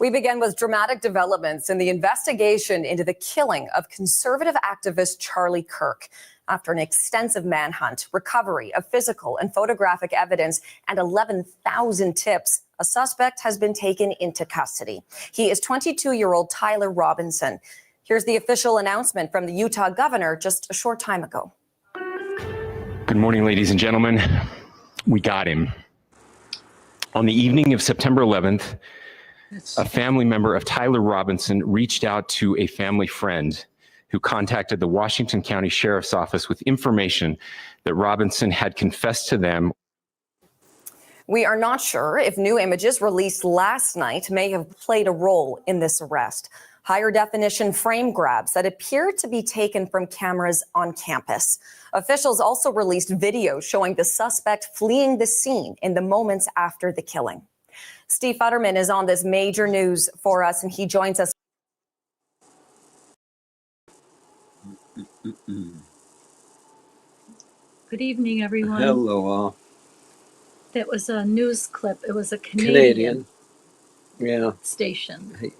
We begin with dramatic developments in the investigation into the killing of conservative activist Charlie Kirk. After an extensive manhunt, recovery of physical and photographic evidence, and 11,000 tips, a suspect has been taken into custody. He is 22-year-old Tyler Robinson. Here's the official announcement from the Utah governor just a short time ago. Good morning, ladies and gentlemen. We got him. On the evening of September 11th, a family member of Tyler Robinson reached out to a family friend who contacted the Washington County Sheriff's Office with information that Robinson had confessed to them. We are not sure if new images released last night may have played a role in this arrest. Higher definition frame grabs that appear to be taken from cameras on campus. Officials also released video showing the suspect fleeing the scene in the moments after the killing. Steve Futterman is on this major news for us, and he joins us. Good evening, everyone. Hello, all. That was a news clip. It was a Canadian yeah, station.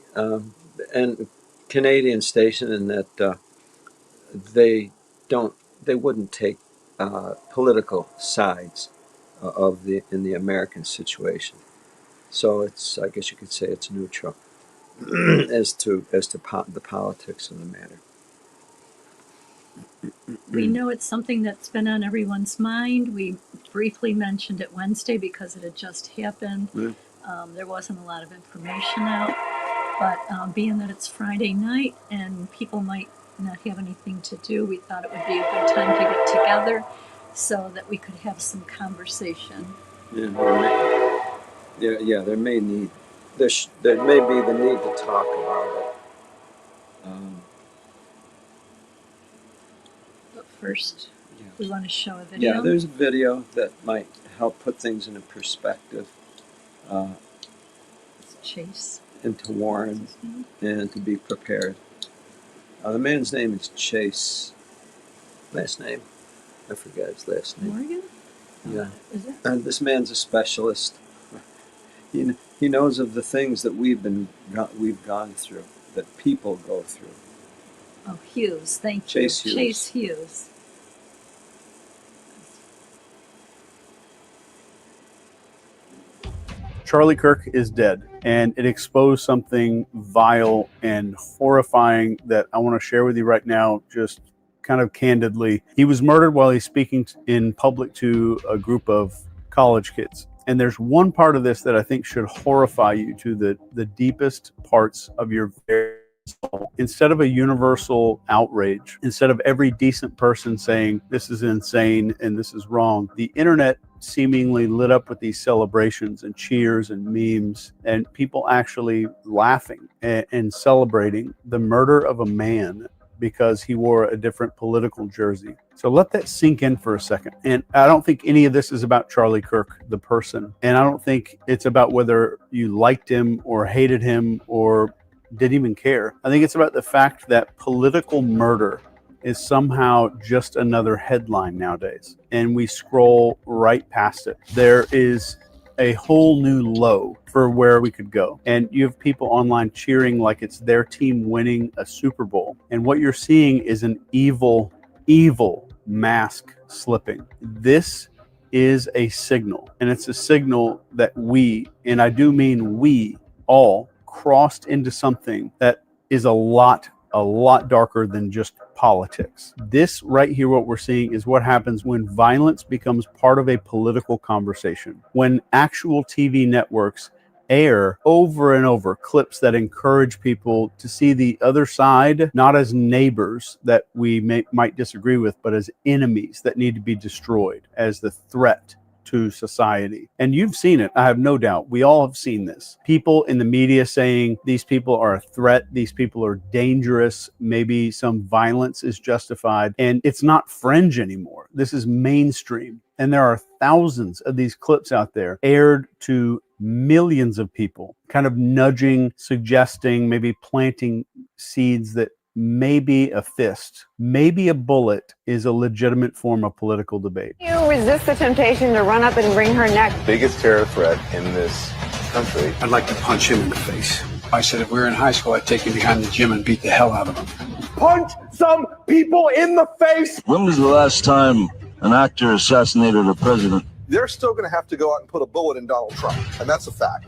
and Canadian station, in that they wouldn't take political sides in the American situation. So it's, I guess you could say, it's neutral as to the politics of the matter. We know it's something that's been on everyone's mind. We briefly mentioned it Wednesday because it had just happened. There wasn't a lot of information out, but being that it's Friday night and people might not have anything to do, we thought it would be a good time to get together so that we could have some conversation. There may be the need to talk about it. But first, we want to show a video. Yeah, there's a video that might help put things into perspective. Chase. And to warn and to be prepared. The man's name is Chase. Last name? I forget his last name. Morgan? Yeah. Is it? And this man's a specialist. He knows of the things that we've gone through, that people go through. Oh, Hughes. Thank you. Chase Hughes. Chase Hughes. Charlie Kirk is dead, and it exposed something vile and horrifying that I want to share with you right now, just kind of candidly. He was murdered while he's speaking in public to a group of college kids. And there's one part of this that I think should horrify you to the deepest parts of your very soul. Instead of a universal outrage, instead of every decent person saying this is insane and this is wrong, the internet seemingly lit up with these celebrations and cheers and memes, and people actually laughing and celebrating the murder of a man because he wore a different political jersey. So let that sink in for a second. And I don't think any of this is about Charlie Kirk, the person. And I don't think it's about whether you liked him or hated him or didn't even care. I think it's about the fact that political murder is somehow just another headline nowadays. And we scroll right past it. There is a whole new low for where we could go. And you have people online cheering like it's their team winning a Super Bowl. And what you're seeing is an evil, evil mask slipping. This is a signal. And it's a signal that we, and I do mean we all, crossed into something that is a lot darker than just politics. This right here, what we're seeing, is what happens when violence becomes part of a political conversation. When actual TV networks air over and over clips that encourage people to see the other side, not as neighbors that we might disagree with, but as enemies that need to be destroyed, as the threat to society. And you've seen it, I have no doubt. We all have seen this. People in the media saying these people are a threat, these people are dangerous, maybe some violence is justified, and it's not fringe anymore. This is mainstream. And there are thousands of these clips out there aired to millions of people, kind of nudging, suggesting, maybe planting seeds that maybe a fist, maybe a bullet is a legitimate form of political debate. You resist the temptation to run up and wring her neck. Biggest terror threat in this country. I'd like to punch him in the face. I said if we were in high school, I'd take you behind the gym and beat the hell out of them. Punch some people in the face. When was the last time an actor assassinated a president? They're still going to have to go out and put a bullet in Donald Trump, and that's a fact.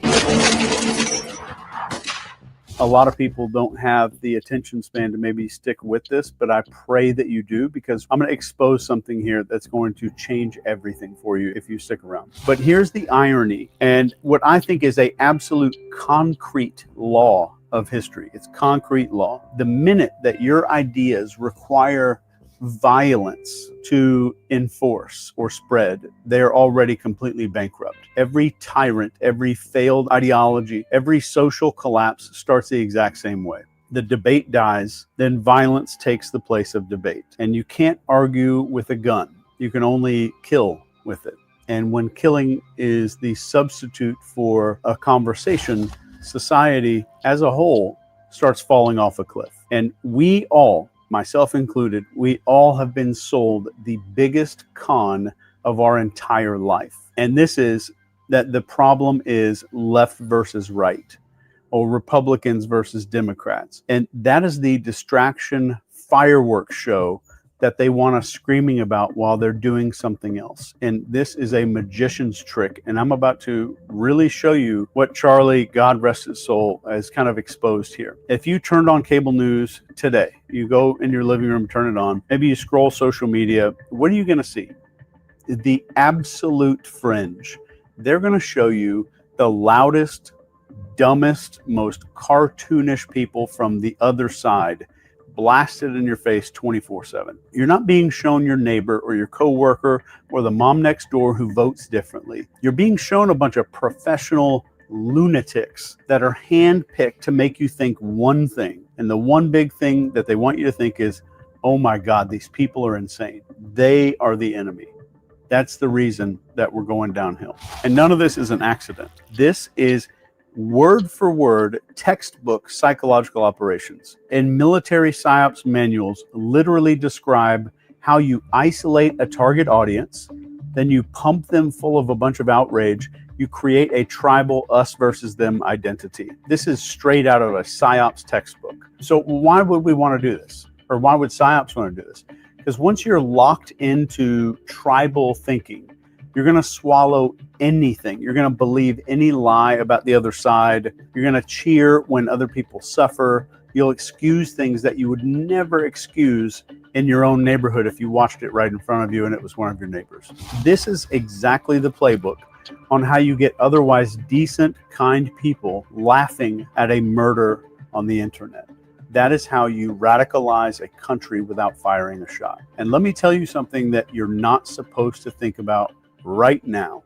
A lot of people don't have the attention span to maybe stick with this, but I pray that you do, because I'm going to expose something here that's going to change everything for you if you stick around. But here's the irony, and what I think is a absolute concrete law of history. It's concrete law. The minute that your ideas require violence to enforce or spread, they're already completely bankrupt. Every tyrant, every failed ideology, every social collapse starts the exact same way. The debate dies, then violence takes the place of debate. And you can't argue with a gun. You can only kill with it. And when killing is the substitute for a conversation, society as a whole starts falling off a cliff. And we all, myself included, we all have been sold the biggest con of our entire life. And this is that the problem is left versus right, or Republicans versus Democrats. And that is the distraction fireworks show that they want us screaming about while they're doing something else. And this is a magician's trick. And I'm about to really show you what Charlie, God rest his soul, has kind of exposed here. If you turned on cable news today, you go in your living room, turn it on, maybe you scroll social media, what are you going to see? The absolute fringe. They're going to show you the loudest, dumbest, most cartoonish people from the other side blasted in your face 24/7. You're not being shown your neighbor or your coworker or the mom next door who votes differently. You're being shown a bunch of professional lunatics that are handpicked to make you think one thing. And the one big thing that they want you to think is, oh my God, these people are insane. They are the enemy. That's the reason that we're going downhill. And none of this is an accident. This is word for word textbook psychological operations. And military psyops manuals literally describe how you isolate a target audience, then you pump them full of a bunch of outrage, you create a tribal us versus them identity. This is straight out of a psyops textbook. So why would we want to do this? Or why would psyops want to do this? Because once you're locked into tribal thinking, you're going to swallow anything. You're going to believe any lie about the other side. You're going to cheer when other people suffer. You'll excuse things that you would never excuse in your own neighborhood if you watched it right in front of you and it was one of your neighbors. This is exactly the playbook on how you get otherwise decent, kind people laughing at a murder on the internet. That is how you radicalize a country without firing a shot. And let me tell you something that you're not supposed to think about right now.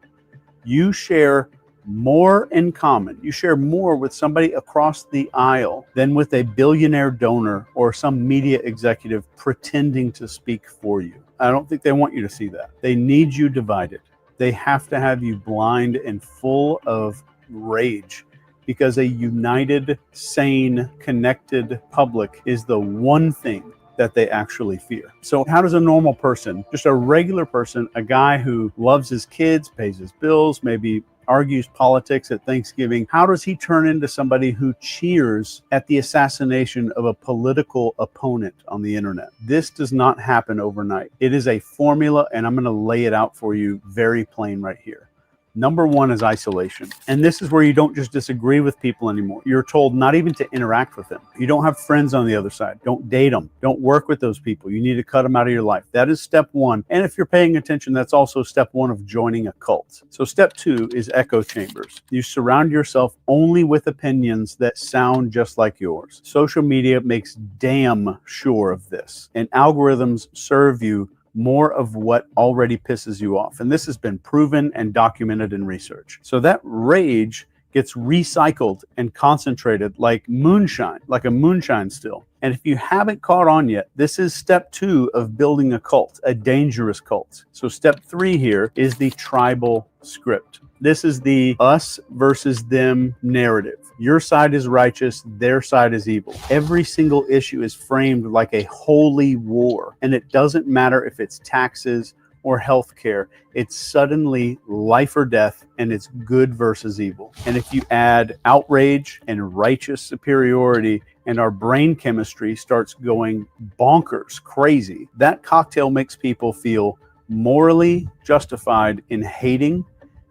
You share more in common. You share more with somebody across the aisle than with a billionaire donor or some media executive pretending to speak for you. I don't think they want you to see that. They need you divided. They have to have you blind and full of rage, because a united, sane, connected public is the one thing that they actually fear. So how does a normal person, just a regular person, a guy who loves his kids, pays his bills, maybe argues politics at Thanksgiving, how does he turn into somebody who cheers at the assassination of a political opponent on the internet? This does not happen overnight. It is a formula, and I'm going to lay it out for you very plain right here. Number one is isolation. And this is where you don't just disagree with people anymore. You're told not even to interact with them. You don't have friends on the other side. Don't date them. Don't work with those people. You need to cut them out of your life. That is step one. And if you're paying attention, that's also step one of joining a cult. So step two is echo chambers. You surround yourself only with opinions that sound just like yours. Social media makes damn sure of this. And algorithms serve you more of what already pisses you off. And this has been proven and documented in research. So that rage gets recycled and concentrated like moonshine, like a moonshine still. And if you haven't caught on yet, this is step two of building a cult, a dangerous cult. So step three here is the tribal script. This is the us versus them narrative. Your side is righteous, their side is evil. Every single issue is framed like a holy war. And it doesn't matter if it's taxes or healthcare. It's suddenly life or death, and it's good versus evil. And if you add outrage and righteous superiority, and our brain chemistry starts going bonkers, crazy, that cocktail makes people feel morally justified in hating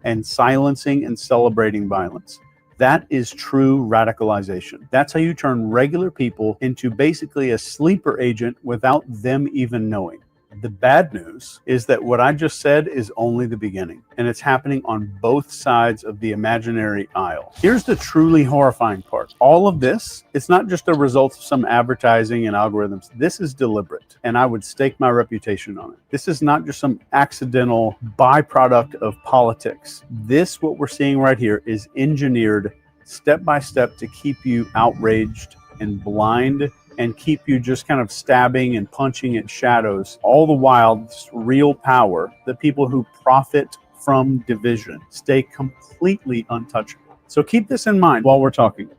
and silencing and celebrating violence. That is true radicalization. That's how you turn regular people into basically a sleeper agent without them even knowing. The bad news is that what I just said is only the beginning, and it's happening on both sides of the imaginary aisle. Here's the truly horrifying part. All of this, it's not just a result of some advertising and algorithms. This is deliberate, and I would stake my reputation on it. This is not just some accidental byproduct of politics. This, what we're seeing right here, is engineered step by step to keep you outraged and blind and keep you just kind of stabbing and punching at shadows. All the while, this real power, the people who profit from division, stay completely untouchable. So keep this in mind while we're talking.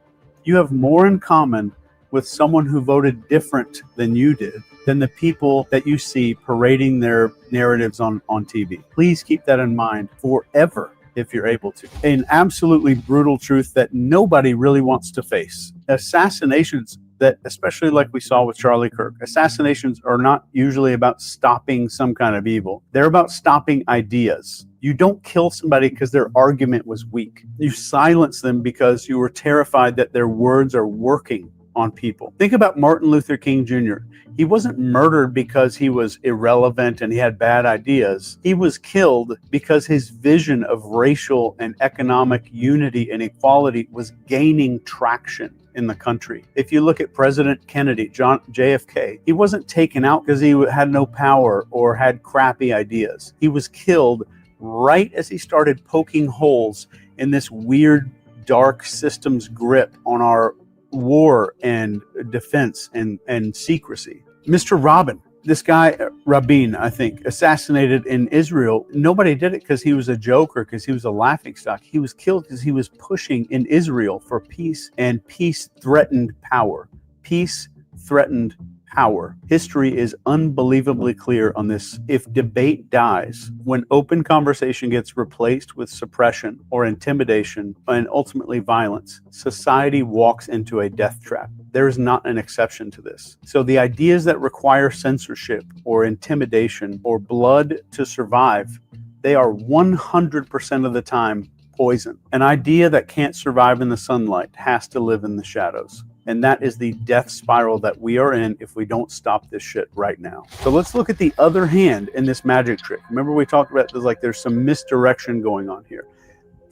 You have more in common with someone who voted different than you did than the people that you see parading their narratives on TV. Please keep that in mind forever, if you're able to. An absolutely brutal truth that nobody really wants to face. Assassinations that, especially like we saw with Charlie Kirk, assassinations are not usually about stopping some kind of evil. They're about stopping ideas. You don't kill somebody because their argument was weak. You silence them because you were terrified that their words are working on people. Think about Martin Luther King Jr. He wasn't murdered because he was irrelevant and he had bad ideas. He was killed because his vision of racial and economic unity and equality was gaining traction in the country. If you look at President Kennedy, JFK, he wasn't taken out because he had no power or had crappy ideas. He was killed right as he started poking holes in this weird, dark system's grip on our war and defense and secrecy. Mr. Rabin, this guy, Rabin, I think, assassinated in Israel. Nobody did it because he was a joke or because he was a laughingstock. He was killed because he was pushing in Israel for peace, and peace threatened power. Peace threatened power. History is unbelievably clear on this. If debate dies, when open conversation gets replaced with suppression or intimidation and ultimately violence, society walks into a death trap. There is not an exception to this. So the ideas that require censorship or intimidation or blood to survive, they are 100% of the time poison. An idea that can't survive in the sunlight has to live in the shadows. And that is the death spiral that we are in if we don't stop this shit right now. So let's look at the other hand in this magic trick. Remember we talked about there's some misdirection going on here.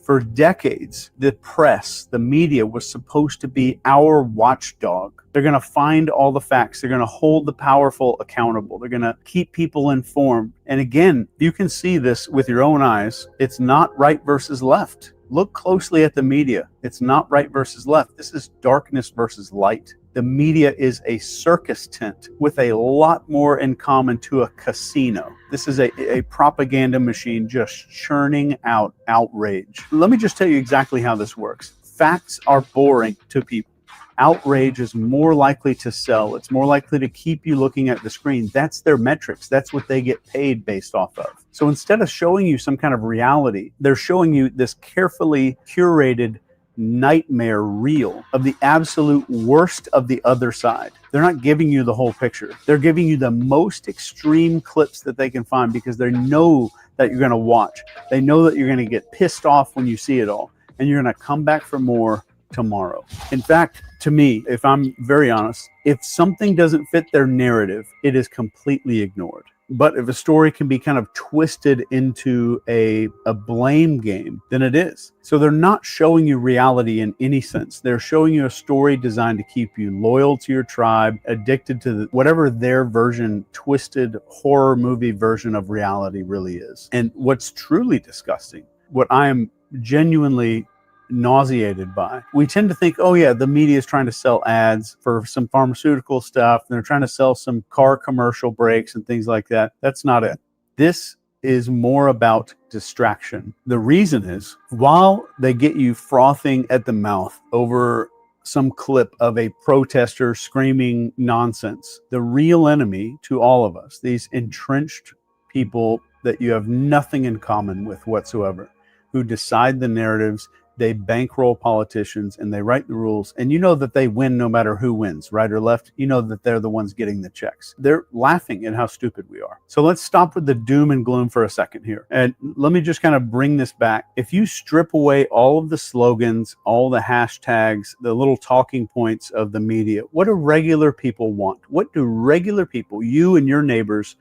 For decades, the press, the media was supposed to be our watchdog. They're going to find all the facts. They're going to hold the powerful accountable. They're going to keep people informed. And again, you can see this with your own eyes. It's not right versus left. Look closely at the media. It's not right versus left. This is darkness versus light. The media is a circus tent with a lot more in common to a casino. This is a propaganda machine just churning out outrage. Let me just tell you exactly how this works. Facts are boring to people. Outrage is more likely to sell. It's more likely to keep you looking at the screen. That's their metrics. That's what they get paid based off of. So instead of showing you some kind of reality, they're showing you this carefully curated nightmare reel of the absolute worst of the other side. They're not giving you the whole picture. They're giving you the most extreme clips that they can find because they know that you're going to watch. They know that you're going to get pissed off when you see it all, and you're going to come back for more tomorrow. In fact, to me, if I'm very honest, if something doesn't fit their narrative, it is completely ignored. But if a story can be kind of twisted into a blame game, then it is. So they're not showing you reality in any sense. They're showing you a story designed to keep you loyal to your tribe, addicted to whatever their version, twisted horror movie version of reality really is. And what's truly disgusting, what I am genuinely nauseated by. We tend to think, oh yeah, the media is trying to sell ads for some pharmaceutical stuff. And they're trying to sell some car commercial breaks and things like that. That's not it. This is more about distraction. The reason is, while they get you frothing at the mouth over some clip of a protester screaming nonsense, the real enemy to all of us, these entrenched people that you have nothing in common with whatsoever, who decide the narratives, they bankroll politicians, and they write the rules. And you know that they win no matter who wins, right or left. You know that they're the ones getting the checks. They're laughing at how stupid we are. So let's stop with the doom and gloom for a second here. And let me just kind of bring this back. If you strip away all of the slogans, all the hashtags, the little talking points of the media, what do regular people want? What do regular people, you and your neighbors,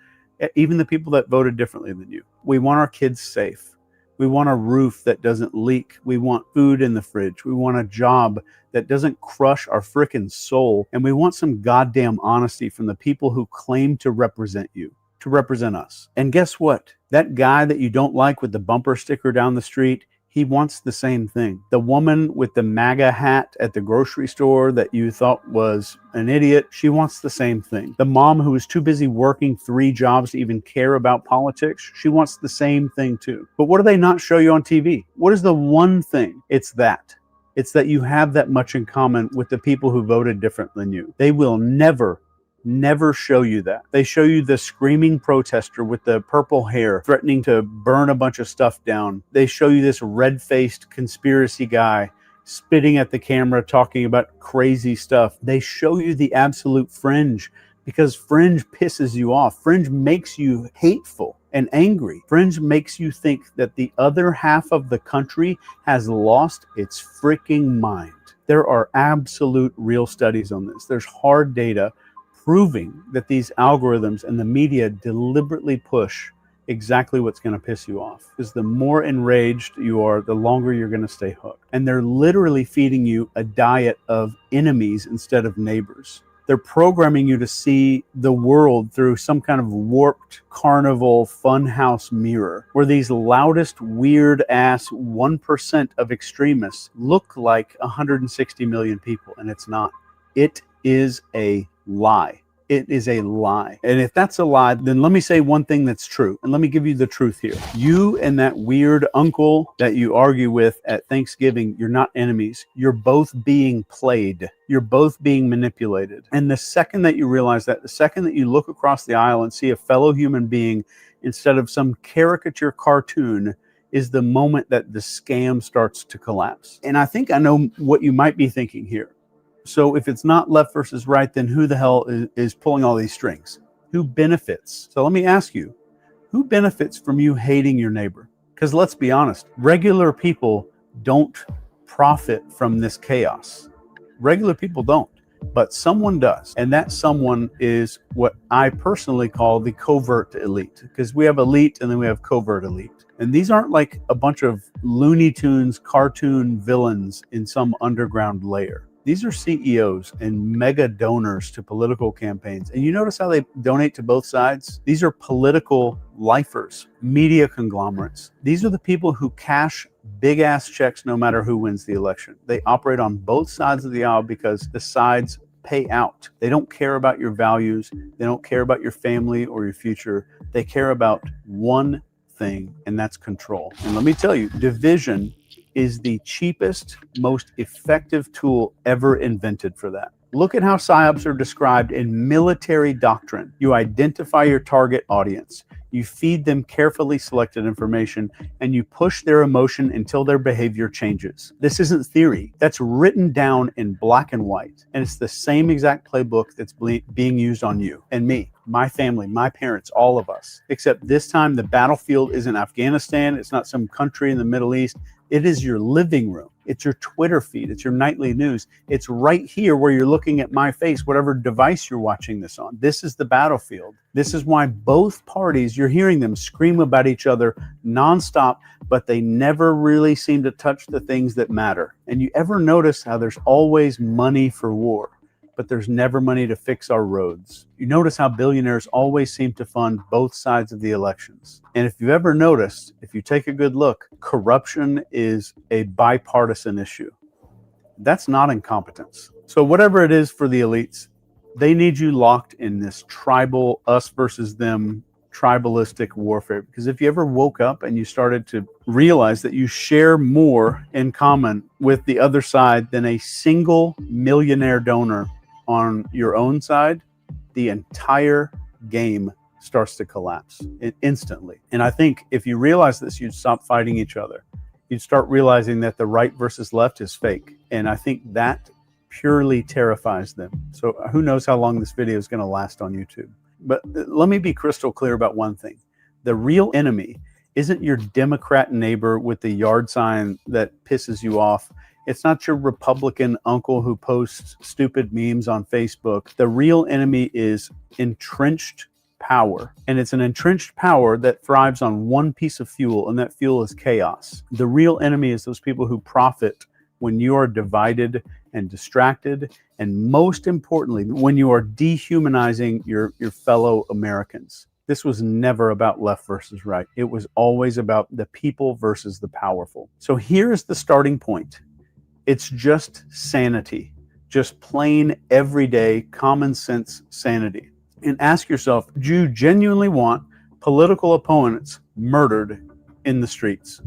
even the people that voted differently than you? We want our kids safe. We want a roof that doesn't leak. We want food in the fridge. We want a job that doesn't crush our frickin' soul. And we want some goddamn honesty from the people who claim to represent you, to represent us. And guess what? That guy that you don't like with the bumper sticker down the street, he wants the same thing. The woman with the MAGA hat at the grocery store that you thought was an idiot, she wants the same thing. The mom who is too busy working 3 jobs to even care about politics, she wants the same thing too. But what do they not show you on TV? What is the one thing? It's that you have that much in common with the people who voted different than you. They will never show you that. They show you the screaming protester with the purple hair threatening to burn a bunch of stuff down. They show you this red-faced conspiracy guy spitting at the camera talking about crazy stuff. They show you the absolute fringe because fringe pisses you off. Fringe makes you hateful and angry. Fringe makes you think that the other half of the country has lost its freaking mind. There are absolute real studies on this. There's hard data proving that these algorithms and the media deliberately push exactly what's going to piss you off. Because the more enraged you are, the longer you're going to stay hooked. And they're literally feeding you a diet of enemies instead of neighbors. They're programming you to see the world through some kind of warped carnival funhouse mirror, where these loudest, weird-ass 1% of extremists look like 160 million people, and it's not. It is a lie. It is a lie. And if that's a lie, then let me say one thing that's true. And let me give you the truth here. You and that weird uncle that you argue with at Thanksgiving, you're not enemies. You're both being played. You're both being manipulated. And the second that you realize that, the second that you look across the aisle and see a fellow human being instead of some caricature cartoon, is the moment that the scam starts to collapse. And I think I know what you might be thinking here. So if it's not left versus right, then who the hell is pulling all these strings? Who benefits? So let me ask you, who benefits from you hating your neighbor? Because let's be honest, regular people don't profit from this chaos. Regular people don't, but someone does. And that someone is what I personally call the covert elite, because we have elite and then we have covert elite. And these aren't like a bunch of Looney Tunes cartoon villains in some underground lair. These are CEOs and mega donors to political campaigns. And you notice how they donate to both sides? These are political lifers, media conglomerates. These are the people who cash big ass checks no matter who wins the election. They operate on both sides of the aisle because the sides pay out. They don't care about your values. They don't care about your family or your future. They care about one thing, and that's control. And let me tell you, division is the cheapest, most effective tool ever invented for that. Look at how psyops are described in military doctrine. You identify your target audience, you feed them carefully selected information, and you push their emotion until their behavior changes. This isn't theory. That's written down in black and white. And it's the same exact playbook that's being used on you and me, my family, my parents, all of us. Except this time the battlefield isn't Afghanistan. It's not some country in the Middle East. It is your living room. It's your Twitter feed. It's your nightly news. It's right here where you're looking at my face, whatever device you're watching this on. This is the battlefield. This is why both parties, you're hearing them scream about each other nonstop, but they never really seem to touch the things that matter. And you ever notice how there's always money for war, but there's never money to fix our roads? You notice how billionaires always seem to fund both sides of the elections. And if you ever noticed, if you take a good look, corruption is a bipartisan issue. That's not incompetence. So whatever it is for the elites, they need you locked in this tribal, us versus them, tribalistic warfare. Because if you ever woke up and you started to realize that you share more in common with the other side than a single millionaire donor on your own side, the entire game starts to collapse instantly. And I think if you realize this, you'd stop fighting each other. You'd start realizing that the right versus left is fake. And I think that purely terrifies them. So who knows how long this video is going to last on YouTube. But let me be crystal clear about one thing. The real enemy isn't your Democrat neighbor with the yard sign that pisses you off. It's not your Republican uncle who posts stupid memes on Facebook. The real enemy is entrenched power. And it's an entrenched power that thrives on one piece of fuel, and that fuel is chaos. The real enemy is those people who profit when you are divided and distracted, and most importantly, when you are dehumanizing your fellow Americans. This was never about left versus right. It was always about the people versus the powerful. So here's the starting point. It's just sanity, just plain everyday common sense sanity. And ask yourself, do you genuinely want political opponents murdered in the streets?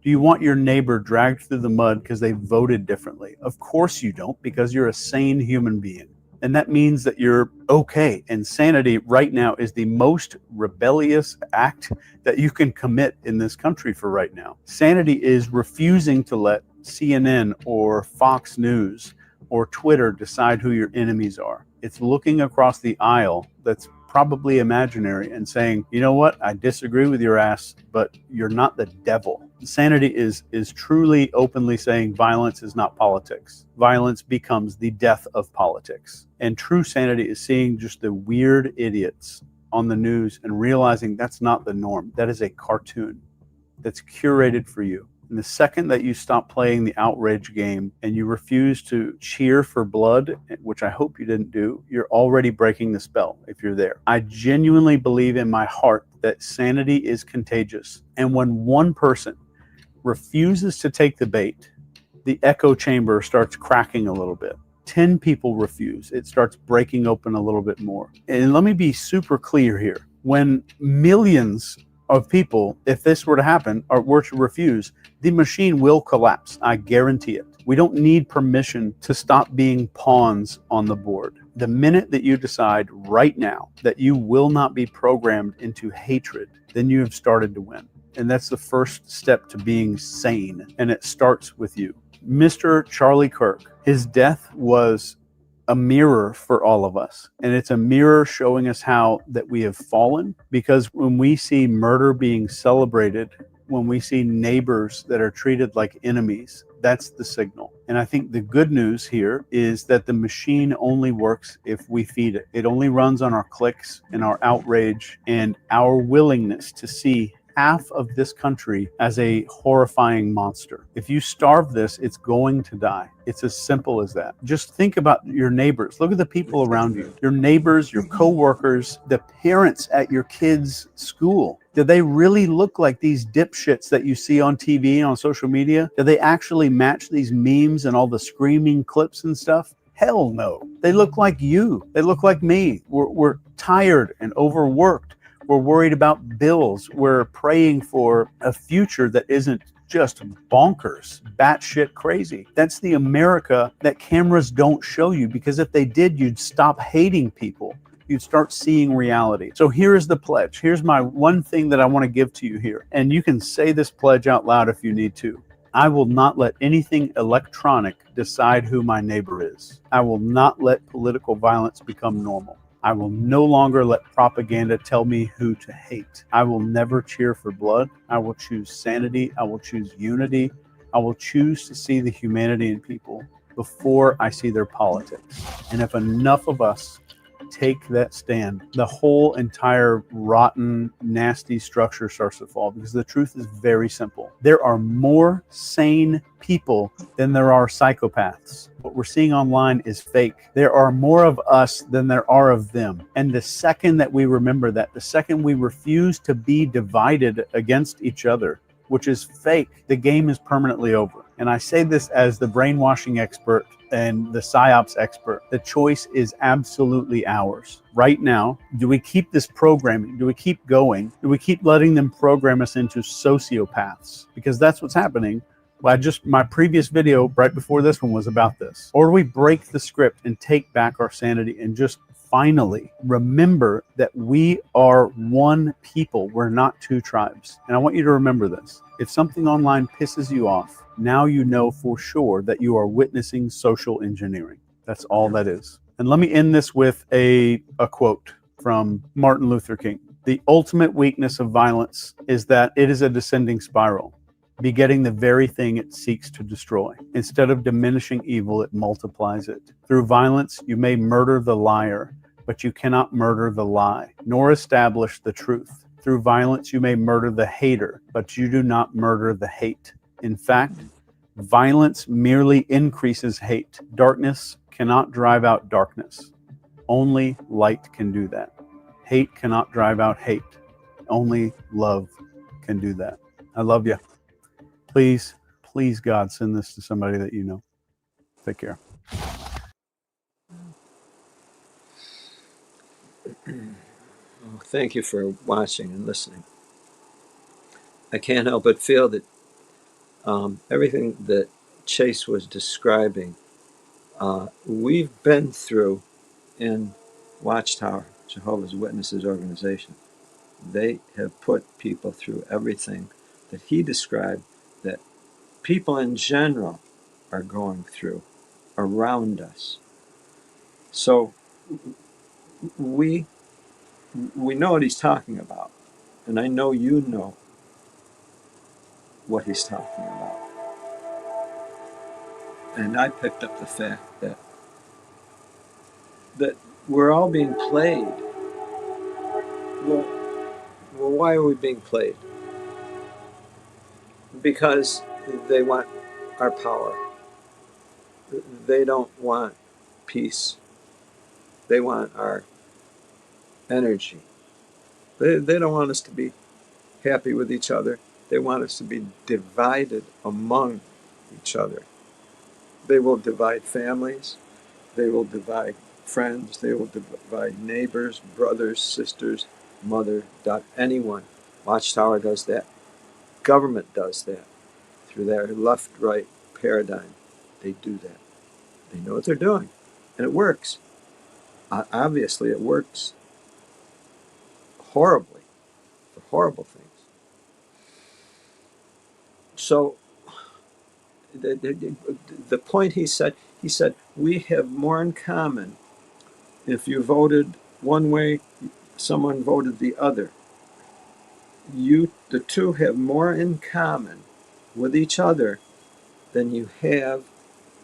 Do you want your neighbor dragged through the mud because they voted differently? Of course you don't, because you're a sane human being. And that means that you're okay. And sanity right now is the most rebellious act that you can commit in this country for right now. Sanity is refusing to let CNN or Fox News or Twitter decide who your enemies are. It's looking across the aisle that's probably imaginary and saying, you know what, I disagree with your ass, but you're not the devil. Sanity is truly openly saying violence is not politics. Violence becomes the death of politics. And true sanity is seeing just the weird idiots on the news and realizing that's not the norm. That is a cartoon that's curated for you. And the second that you stop playing the outrage game and you refuse to cheer for blood, which I hope you didn't do, you're already breaking the spell if you're there. I genuinely believe in my heart that sanity is contagious. And when one person refuses to take the bait, the echo chamber starts cracking a little bit. 10 people refuse. It starts breaking open a little bit more. And let me be super clear here. When millions of people, if this were to happen, or were to refuse, the machine will collapse. I guarantee it. We don't need permission to stop being pawns on the board. The minute that you decide right now that you will not be programmed into hatred, then you have started to win. And that's the first step to being sane. And it starts with you. Mr. Charlie Kirk, his death was a mirror for all of us. And it's a mirror showing us how that we have fallen, because when we see murder being celebrated, when we see neighbors that are treated like enemies, that's the signal. And I think the good news here is that the machine only works if we feed it. It only runs on our clicks and our outrage and our willingness to see half of this country as a horrifying monster. If you starve this, it's going to die. It's as simple as that. Just think about your neighbors. Look at the people around you. Your neighbors, your co-workers, the parents at your kids' school. Do they really look like these dipshits that you see on TV and on social media? Do they actually match these memes and all the screaming clips and stuff? Hell no. They look like you. They look like me. We're tired and overworked. We're worried about bills. We're praying for a future that isn't just bonkers, batshit crazy. That's the America that cameras don't show you, because if they did, you'd stop hating people. You'd start seeing reality. So here is the pledge. Here's my one thing that I want to give to you here. And you can say this pledge out loud if you need to. I will not let anything electronic decide who my neighbor is. I will not let political violence become normal. I will no longer let propaganda tell me who to hate. I will never cheer for blood. I will choose sanity. I will choose unity. I will choose to see the humanity in people before I see their politics. And if enough of us take that stand, the whole entire rotten, nasty structure starts to fall, because the truth is very simple. There are more sane people than there are psychopaths. What we're seeing online is fake. There are more of us than there are of them. And the second that we remember that, the second we refuse to be divided against each other, which is fake, the game is permanently over. And I say this as the brainwashing expert and the psyops expert. The choice is absolutely ours. Right now, do we keep this programming? Do we keep going? Do we keep letting them program us into sociopaths? Because that's what's happening. My previous video right before this one was about this. Or do we break the script and take back our sanity and just finally remember that we are one people. We're not two tribes. And I want you to remember this. If something online pisses you off, now you know for sure that you are witnessing social engineering. That's all that is. And let me end this with a quote from Martin Luther King. The ultimate weakness of violence is that it is a descending spiral, begetting the very thing it seeks to destroy. Instead of diminishing evil, it multiplies it. Through violence, you may murder the liar, but you cannot murder the lie, nor establish the truth. Through violence, you may murder the hater, but you do not murder the hate. In fact, violence merely increases hate. Darkness cannot drive out darkness. Only light can do that. Hate cannot drive out hate. Only love can do that. I love you. Please, please, God, send this to somebody that you know. Take care. Well, thank you for watching and listening. I can't help but feel that everything that Chase was describing, we've been through in Watchtower, Jehovah's Witnesses organization. They have put people through everything that he described that people in general are going through around us. So we know what he's talking about, and I know you know what he's talking about. And I picked up the fact that we're all being played. Well, why are we being played? Because they want our power. They don't want peace. They want our energy. They don't want us to be happy with each other. They want us to be divided among each other. They will divide families. They will divide friends. They will divide neighbors, brothers, sisters, mother, anyone. Watchtower does that. Government does that. Through their left-right paradigm, they do that. They know what they're doing, and it works. Obviously, it works horribly for horrible things. So the point he said, we have more in common. If you voted one way, someone voted the other. The two have more in common with each other than you have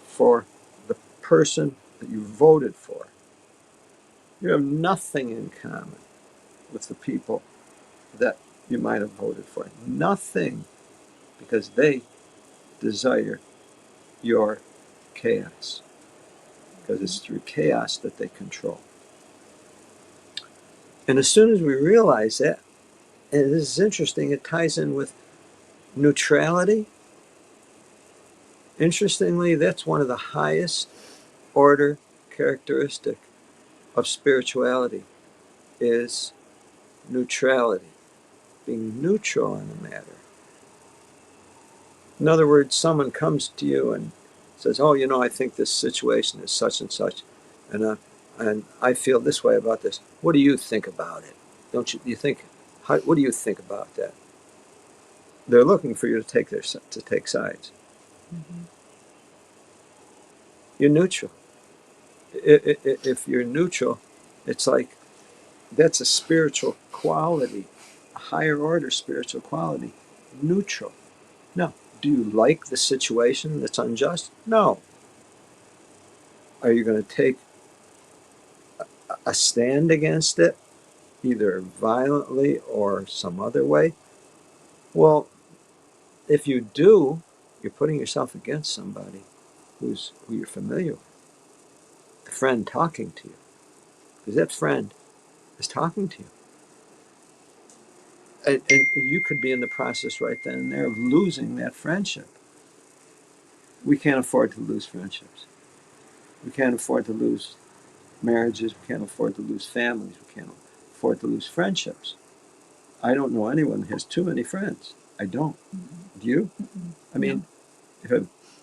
for the person that you voted for. You have nothing in common with the people that you might have voted for. Nothing, because they desire your chaos, because it's through chaos that they control. And as soon as we realize that, and this is interesting, it ties in with neutrality. Interestingly, that's one of the highest order characteristic of spirituality is neutrality, being neutral in a matter. In other words, someone comes to you and says, oh, I think this situation is such and such, and I feel this way about this. What do you think about it? Don't you think? What do you think about that? They're looking for you to take sides. Mm-hmm. You're neutral. If you're neutral, it's like that's a spiritual quality, a higher order spiritual quality. Neutral. No. Do you like the situation that's unjust? No. Are you going to take a stand against it, either violently or some other way? Well, if you do, you're putting yourself against somebody who you're familiar with. The friend talking to you. Because that friend is talking to you. And you could be in the process right then and there of losing that friendship. We can't afford to lose friendships. We can't afford to lose marriages. We can't afford to lose families. We can't afford to lose friendships. I don't know anyone who has too many friends. I don't. Mm-hmm. Do you? Mm-hmm. I mean,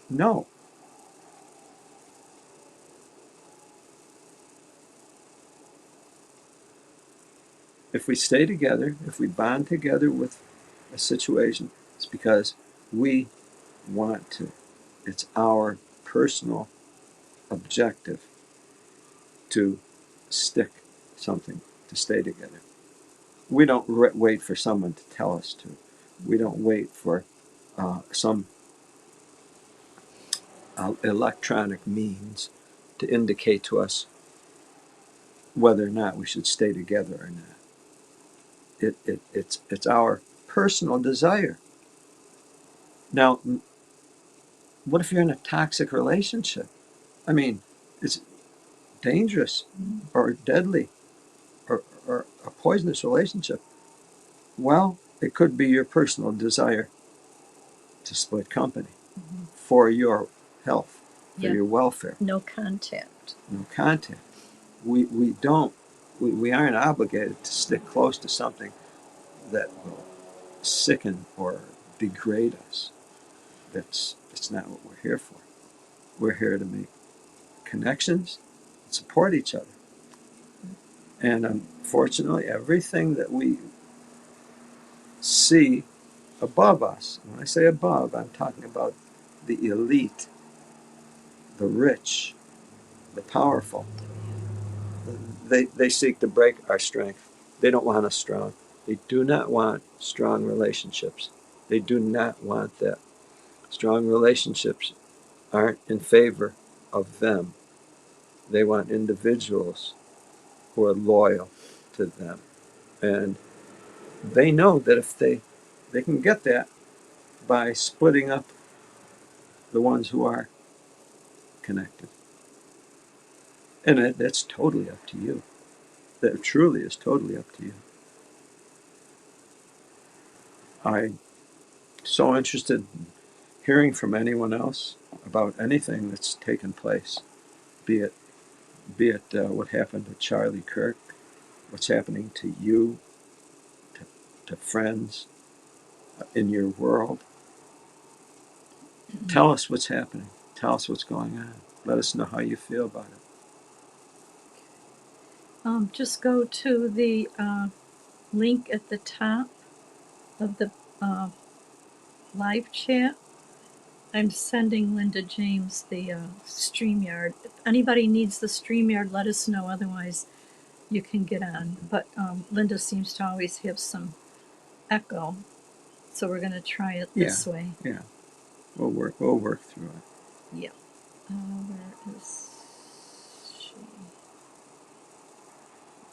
no. If we stay together, if we bond together with a situation, it's because we want to. It's our personal objective to stick something, to stay together. We don't wait for someone to tell us to. We don't wait for some electronic means to indicate to us whether or not we should stay together or not. It's our personal desire. Now, what if you're in a toxic relationship? I mean, it's dangerous or deadly or a poisonous relationship. Well, it could be your personal desire to split company for your health, for Yeah. your welfare. No contact. No contact. We aren't obligated to stick close to something that will sicken or degrade us. It's not what we're here for. We're here to make connections, support each other. And unfortunately, everything that we see above us, when I say above, I'm talking about the elite, the rich, the powerful. They seek to break our strength. They don't want us strong. They do not want strong relationships. They do not want that. Strong relationships aren't in favor of them. They want individuals who are loyal to them. And they know that if they can get that by splitting up the ones who are connected. And that's totally up to you. That truly is totally up to you. I'm so interested in hearing from anyone else about anything that's taken place, be it what happened to Charlie Kirk, what's happening to you, to friends in your world. Tell us what's happening. Tell us what's going on. Let us know how you feel about it. Just go to the link at the top of the live chat. I'm sending Linda James the StreamYard. If anybody needs the StreamYard, let us know. Otherwise, you can get on. But Linda seems to always have some echo, so we're going to try it this way. Yeah, we'll work through it. Yeah. Where is she?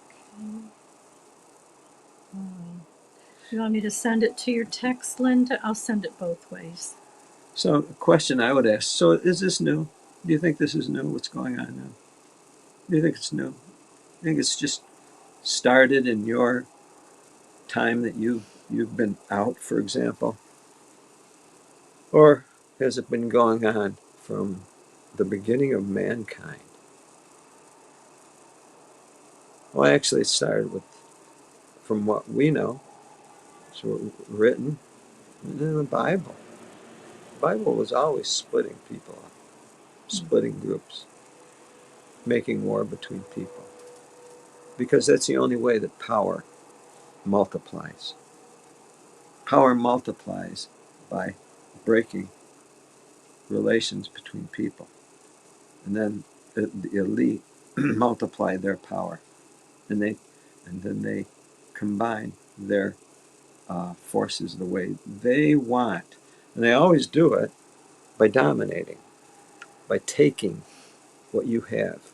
Okay. You want me to send it to your text, Linda? I'll send it both ways. So, a question I would ask: so, is this new? Do you think this is new? What's going on now? Do you think it's new? Do you think it's just started in your time that you've been out, for example, or has it been going on from the beginning of mankind? Well, actually, it started from what we know, it's written in the Bible. The Bible was always splitting people up, splitting groups, making war between people, because that's the only way that power multiplies. Power multiplies by breaking relations between people. And then the elite multiply their power, and then they combine their forces the way they want. And they always do it by dominating, by taking what you have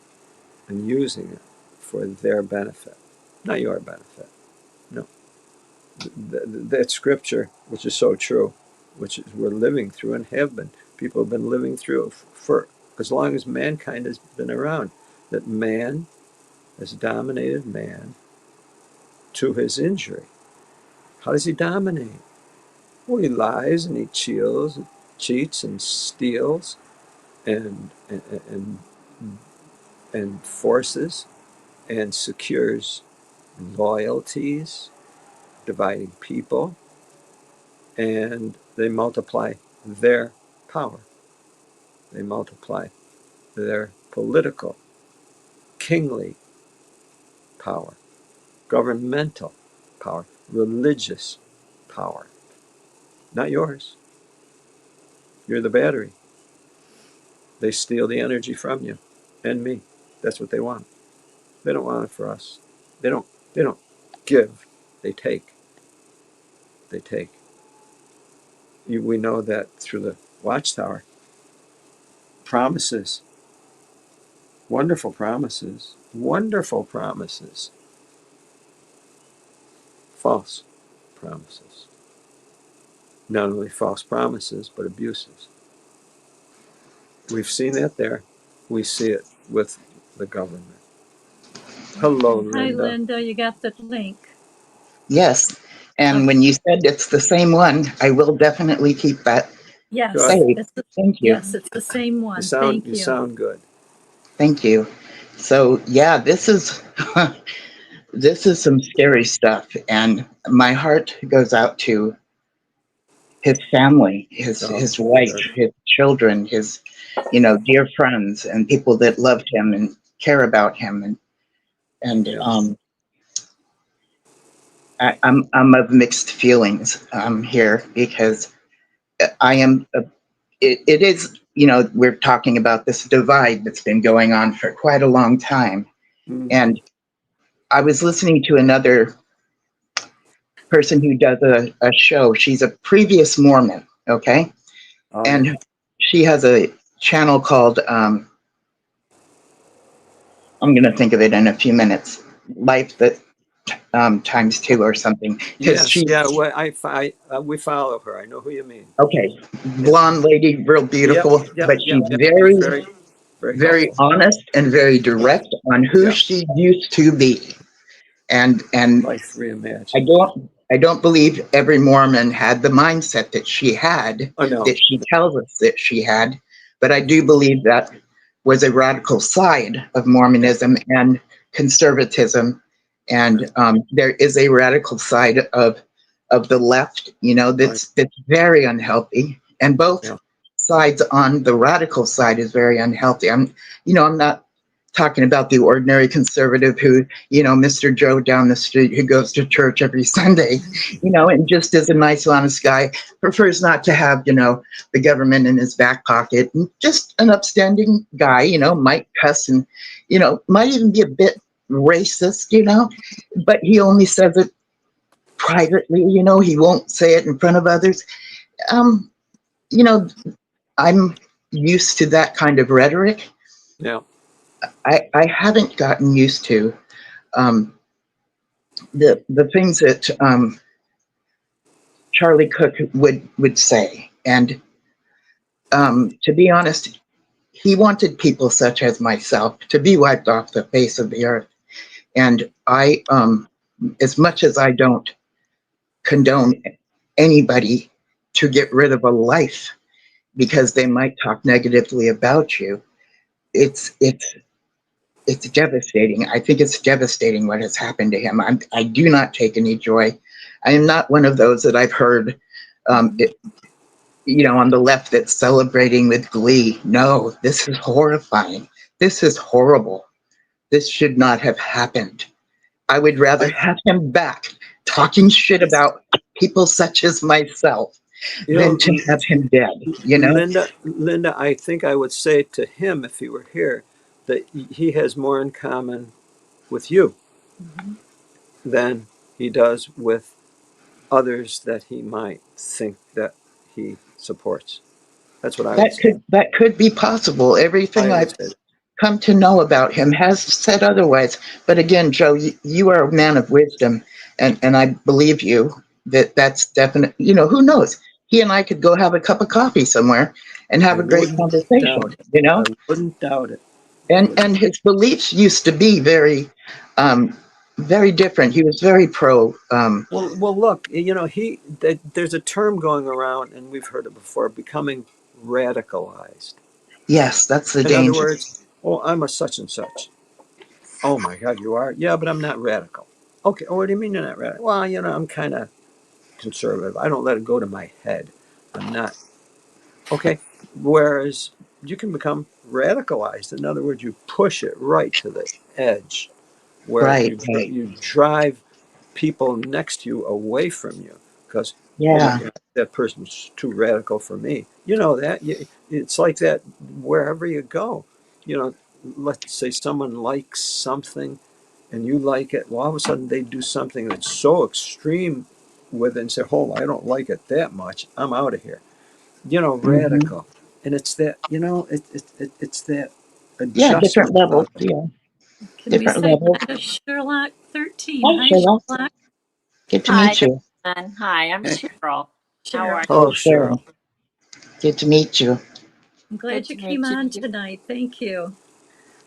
and using it for their benefit, not your benefit. No. That scripture, which is so true, which we're living through and have been, people have been living through for as long as mankind has been around, that man has dominated man to his injury. How does he dominate? Well, he lies and he cheats and steals and forces and secures loyalties, dividing people, and they multiply their power. They multiply their political, kingly power. governmental power, religious power. Not yours. You're the battery. They steal the energy from you and me. That's what they want. They don't want it for us. They don't give. They take. They take. We know that through the watchtower. Promises. Wonderful promises. Wonderful promises. False promises. Not only false promises, but abuses. We've seen that there. We see it with the government. Hello, Hi, Linda. Linda, you got the link. Yes. And Okay. when you said it's the same one, I will definitely keep that Yes, Good. saved. it's the, Thank you. yes, it's the same one. You Thank you. sound good. Thank you. So yeah, this is this is some scary stuff, and my heart goes out to his family, his wife, Good. his children, his dear friends, and people that loved him and care about him, and Yeah. I'm of mixed feelings here because I am. It is we're talking about this divide that's been going on for quite a long time, Mm. and I was listening to another person who does a show. She's a previous Mormon, okay, Oh, and yeah. she has a channel called I'm going to think of it in a few minutes. Life that times two or something. Because Yes. Yeah. Well, we follow her. I know who you mean. okay, Yeah. blonde lady, real Yep. beautiful, Yep. but Yep. she's Yep. very, Very, very very helpful. honest and very direct on who Yeah. she used to be. And Life reimagined. I don't believe every Mormon had the mindset that she had, Oh no. that she tells us that she had, but I do believe that was a radical side of Mormonism and conservatism, and there is a radical side of the left, that's very unhealthy, and both Yeah. sides on the radical side is very unhealthy. I'm not talking about the ordinary conservative who, Mr. Joe down the street who goes to church every Sunday, and just is a nice, honest guy, prefers not to have, the government in his back pocket, and just an upstanding guy, might cuss and, might even be a bit racist, but he only says it privately, he won't say it in front of others. Um, you know, I'm used to that kind of rhetoric. Yeah. I haven't gotten used to the things that Charlie Cook would say, and to be honest, he wanted people such as myself to be wiped off the face of the earth. And I, as much as I don't condone anybody to get rid of a life because they might talk negatively about you, it's devastating. I think it's devastating what has happened to him. I do not take any joy. I am not one of those that I've heard, on the left that's celebrating with glee. No, this is horrifying. This is horrible. This should not have happened. I would rather have him back talking shit about people such as myself than to have him dead, Linda, I think I would say to him if he were here that he has more in common with you than he does with others that he might think that he supports. That's what I would say. That could be possible. Everything I would I've say that. come to know about him has said otherwise. But again, Joe, you are a man of wisdom, and I believe you that's definite. Who knows? He and I could go have a cup of coffee somewhere and have I a great wouldn't conversation. doubt it. I wouldn't doubt it. And his beliefs used to be very different. He was very pro. Well, look, there's a term going around, and we've heard it before, becoming radicalized. Yes, that's the In other danger. words, oh, I'm a such and such. Oh my God, you are? Yeah, but I'm not radical. Okay, oh, what do you mean you're not radical? Well, I'm kind of conservative. I don't let it go to my head. I'm not. Okay, whereas you can become radicalized. In other words, you push it right to the edge. where Right. you drive people next to you away from you because, oh my Yeah. God, that person's too radical for me. You know that. It's like that wherever you go. You know, let's say someone likes something and you like it. Well, all of a sudden they do something that's so extreme with it and say, "Oh, I don't like it that much. I'm out of here." You know, Hmm. radical. And it's that, you know, it's that Yeah, different adjustment levels. of it. Yeah, Can we different say levels. hi to Sherlock 13? Hi, Hi, Cheryl. Sherlock. Good to Hi, meet you. everyone. Hi, I'm Hey. Cheryl. How Cheryl. are Oh, Hello, you? Cheryl. Cheryl. Good to meet you. I'm Good glad you to came meet you. on tonight. Thank you.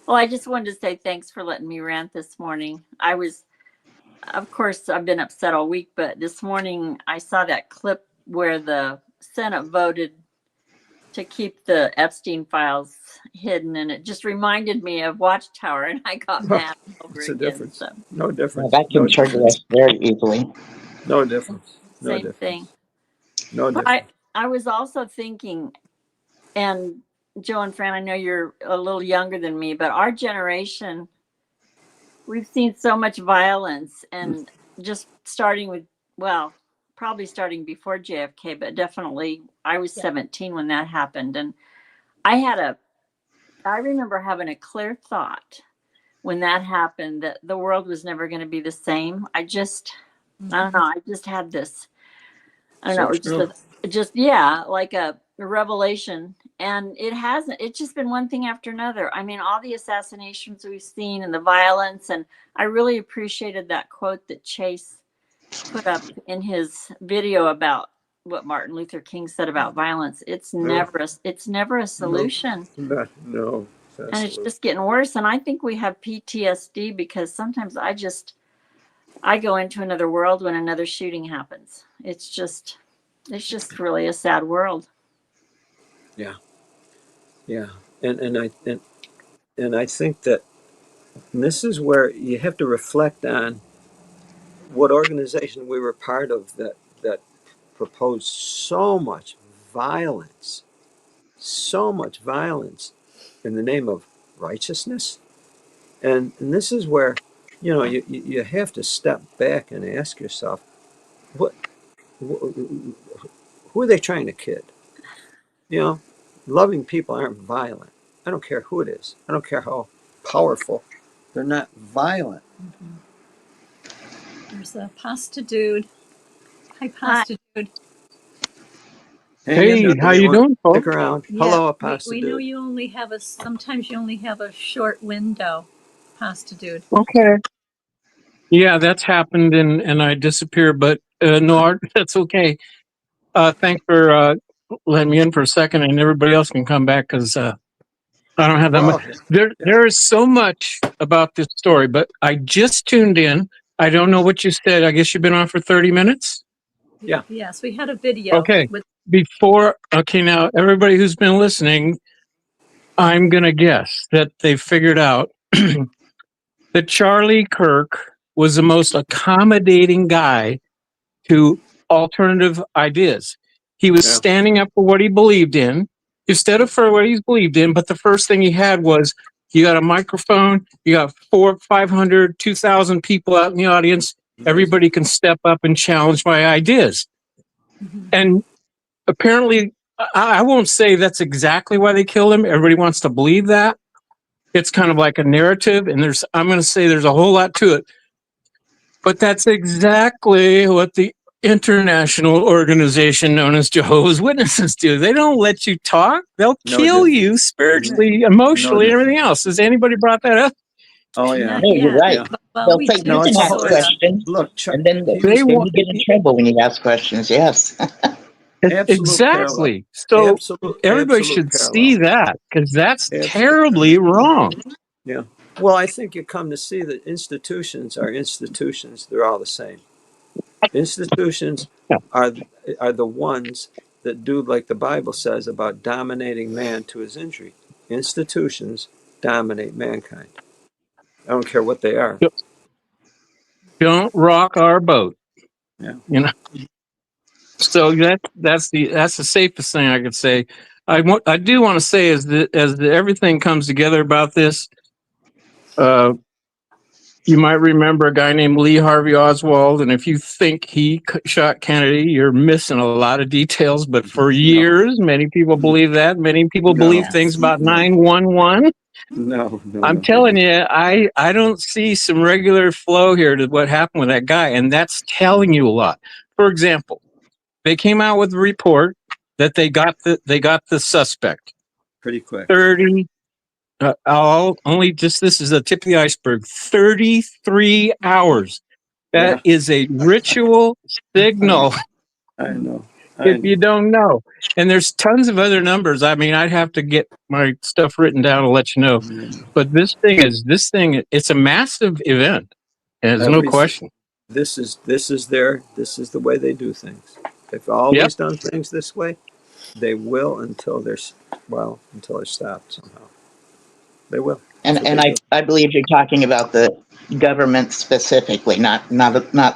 Well, I just wanted to say thanks for letting me rant this morning. Of course, I've been upset all week, but this morning I saw that clip where the Senate voted to keep the Epstein files hidden, and it just reminded me of Watchtower, and I got mad over What's the again. difference? So, No Well, difference. that No can trigger difference. us very easily. No difference. No same thing. difference. No But difference. I was also thinking, and Joe and Fran, I know you're a little younger than me, but our generation, we've seen so much violence, and just starting with, well, probably starting before JFK, but definitely I was 17 when that happened. And I remember having a clear thought when that happened that the world was never going to be the same. I don't know. I just had this, I don't know, So it was true. yeah, like a revelation. And it hasn't, it's just been one thing after another. I mean, all the assassinations we've seen and the violence. And I really appreciated that quote that Chase put up in his video about what Martin Luther King said about violence. It's No, never a no, solution. no. And it's Absolutely. just getting worse. And I think we have PTSD because sometimes I go into another world when another shooting happens. It's just really a sad world. Yeah, yeah. And I think that this is where you have to reflect on what organization we were part of that proposed so much violence in the name of righteousness. And this is where, you know, you have to step back and ask yourself, what, who are they trying to kid? You know, loving people aren't violent. I don't care who it is. I don't care how powerful. They're not violent. There's a pasta dude. Hi, Hi. pasta dude. Hang in there, Hey, how you everyone. doing, Stick folks? around. Yeah, Hello, we Pasta know Dude. you only have sometimes you only have a short window, pasta dude. Okay. Yeah, that's happened, and I disappear, but no, Art, that's okay. Thanks for letting me in for a second, and everybody else can come back because I don't have that We're much. all here. Yeah. There is so much about this story, but I just tuned in. I don't know what you said. I guess you've been on for 30 minutes. Yeah. Yes, we had a video Okay. with Okay, now everybody who's been listening, I'm going to guess that they figured out that Charlie Kirk was the most accommodating guy to alternative ideas. He was Yeah. standing up for what he believed in instead of for what he believed in. But the first thing he had was you got a microphone, you got 400, 500, 2,000 people out in the audience. Amazing. Everybody can step up and challenge my ideas. And apparently, I won't say that's exactly why they killed him. Everybody wants to believe that. It's kind of like a narrative, and I'm going to say there's a whole lot to it. But that's exactly what the international organization known as Jehovah's Witnesses do. They don't let you talk. They'll No kill difference. you spiritually, No emotionally, and everything difference. else. Has anybody brought that up? Oh, yeah. not No, you're yet. right. Yeah. Well, They'll we say you did No, can it's a ask whole, sorta. questions, look, and then he was They then want you get in trouble when you ask questions. Yes. absolute parallel. exactly. So everybody Absolute should see parallel. that because that's Absolute terribly parallel. wrong. Yeah. Well, I think you come to see that institutions are institutions. They're all the same. Institutions Yeah. are the ones that do like the Bible says about dominating man to his injury. Institutions dominate mankind. I don't care what they are. Don't rock our boat. Yeah. You know. So that's the safest thing I could say. I do want to say as everything comes together about this, You might remember a guy named Lee Harvey Oswald, and if you think he shot Kennedy, you're missing a lot of details. But for years, many people believe that. Many people believe things Yes. about 911. No, I'm telling you, I don't see some regular flow here to what happened with that guy, and that's telling you a lot. For example, they came out with a report that they got the suspect. Pretty quick. 30. Only just this is the tip of the iceberg. 33 hours. That Yeah, is a ritual signal. I know. If you don't know, and there's tons of other numbers. I mean, I'd have to get my stuff written down to let you know. But this thing. It's a massive event. There's no question. This is the way they do things. They've Yep. always done things this way. They will until they're stopped somehow. They will. That's what And they do. I believe you're talking about the government specifically, not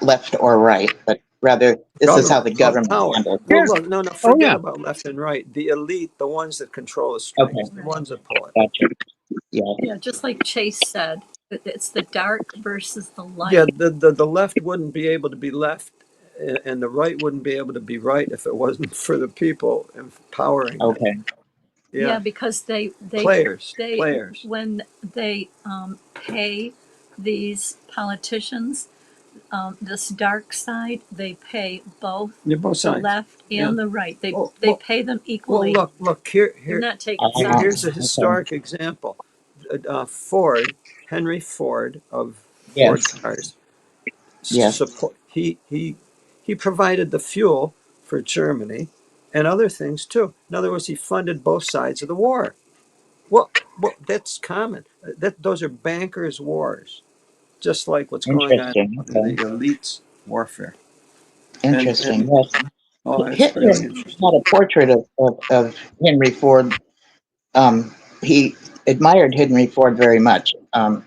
left or right, but rather this is how the Government, government power. handles it. Well, Yeah. look, no, Oh forget yeah. about left and right. The elite, the ones that control the Okay, strings, the ones that pull it. gotcha. Yeah, Yeah, just like Chase said, it's the dark versus the light. Yeah, the left wouldn't be able to be left, and the right wouldn't be able to be right if it wasn't for the people empowering them. okay. Yeah, Yeah, because they players. when they pay these politicians this dark side, they pay both Yeah, both the sides. left Yeah. and the right. They Well, they pay them well, equally. look They're here. not taking Here's sides. a Okay. historic example. Henry Ford of Ford Yes, Cars, yes. support. He provided the fuel for Germany and other things too. In other words, he funded both sides of the war. Well, that's common. Those are bankers' wars, just like what's going on Interesting. in the Okay. elites' warfare. And Interesting. Yes. oh, it's Hitler very interesting. had a portrait of Henry Ford. He admired Henry Ford very much. And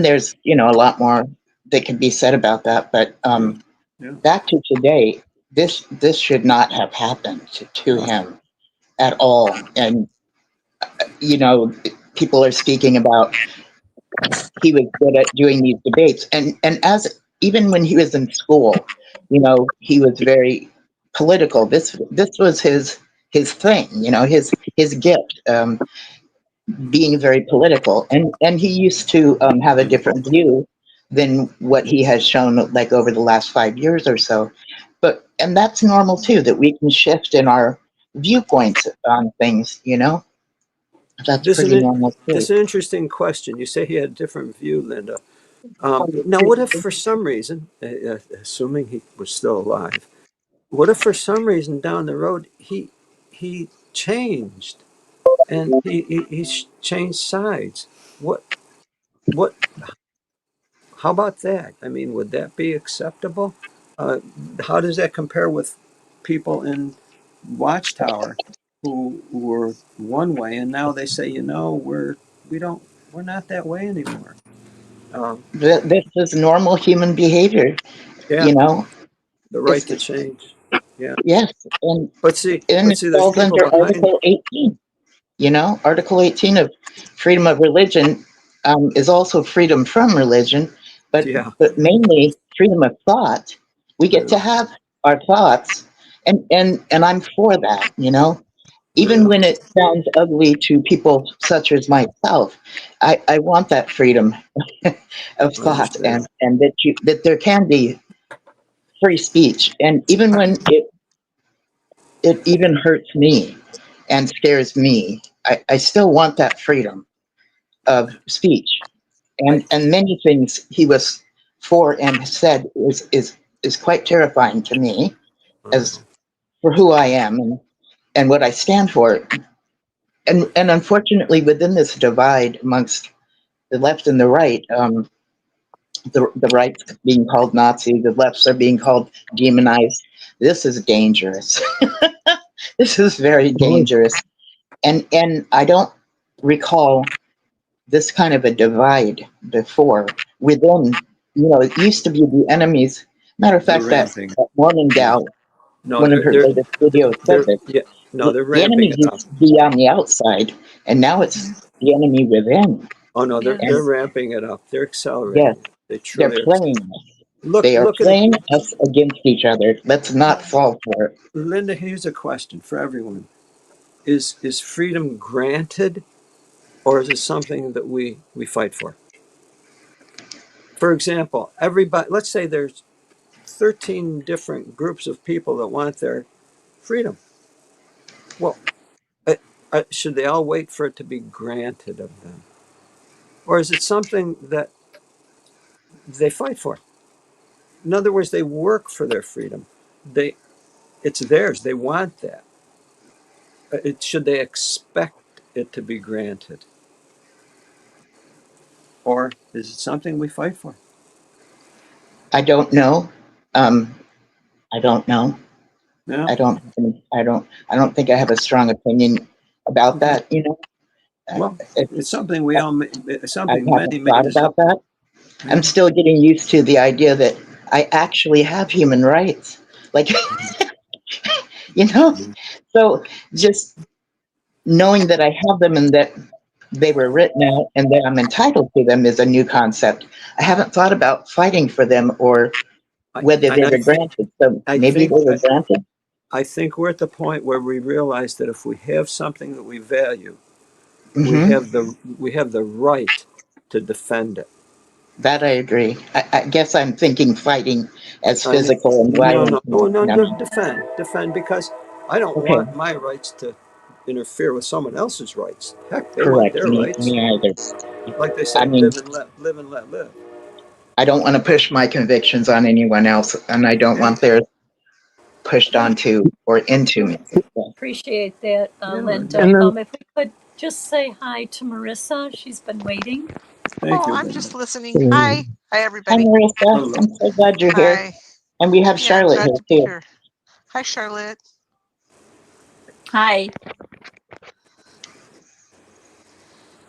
there's, a lot more that could be said about that. But Yeah, yeah. back to today, this should not have happened to him at all. And, people are speaking about he was good at doing these debates. And as even when he was in school, he was very political. This was his thing, his gift. Being very political, and he used to have a different view than what he has shown like over the last 5 years or so. And that's normal too, that we can shift in our viewpoints on things. That's This is pretty normal this too. is an interesting question. You say he had a different view, Linda. Now, what if for some reason, assuming he was still alive, what if for some reason down the road he changed and he changed sides? What How about that? I mean, would that be acceptable? Uh, how does that compare with people in Watchtower who were one way and now they say, we don't we're not that way anymore? Um, This is normal human behavior. yeah, You know, the right it's to change. Yeah, yes, and but see, it there's falls people under behind. Article 18. Article 18 of freedom of religion is also freedom from religion, but Yeah, mainly freedom of thought. We get to true. have our thoughts, and I'm for that. Even Yeah, when it sounds ugly to people such as myself, I want that freedom of I thought, understand. and that there can be free speech, and even when it even hurts me and scares me, I still want that freedom of speech. I And many things he was for and said is quite terrifying to me as know. for who I am and what I stand for. And unfortunately, within this divide amongst the left and the right, the right's being called Nazi, the lefts are being called demonized. This is dangerous. This is very dangerous. And I don't recall this kind of a divide before within, it used to be the enemies. Matter of They're fact, that ramping. Mormon Yeah. gal, No, one of her latest videos said they're that yeah. No, they're the ramping enemy it up. used to be on the outside, and now it's the enemy within. Oh no, they're Yes. ramping it up. They're accelerating. Yes, It. They they're truly are. playing us. Look They are look at it, playing us against each other. Let's not fall for it. Linda. Here's a question for everyone: Is freedom granted, or is it something that we fight for? For example, everybody. Let's say there's 13 different groups of people that want their freedom. Well, should they all wait for it to be granted of them, or is it something that they fight for? In other words, they work for their freedom. It's theirs. They want that. Should they expect it to be granted, or is it something we fight for? I don't know. Um, I don't know. Yeah. I don't think I have a strong opinion about Okay. that. You know, Well, it's something it's I something haven't many thought made us about up. that. Yeah. I'm still getting used to the idea that I actually have human rights. Like, you know, so just knowing that I have them and that they were written out and that I'm entitled to them is a new concept. I haven't thought about fighting for them or whether they were granted. So I maybe think they were granted. I think we're at the point where we realize that if we have something that we value, Hmm. we have the right to defend it. That I agree. I guess I'm thinking fighting as I mean, physical and no, no, violent. no, no, You know? no, defend, because I don't Okay, want my rights to interfere with someone else's rights. Heck, they want correct. their rights. Me either. Like they I say, mean, live and let live. I don't want to push my convictions on anyone else, and I don't Yeah, want theirs pushed yeah, onto or into me. Appreciate that, yeah. Linda. And then If we could just say hi to Marissa. She's been waiting. Thank Oh, you, I'm Linda. just listening. Hi. Hi, Hi, everybody. Marissa. Hello. I'm so glad you're here. Hi. And we have Yeah, I'm Charlotte glad here to be too. here. Hi, Charlotte. Hi.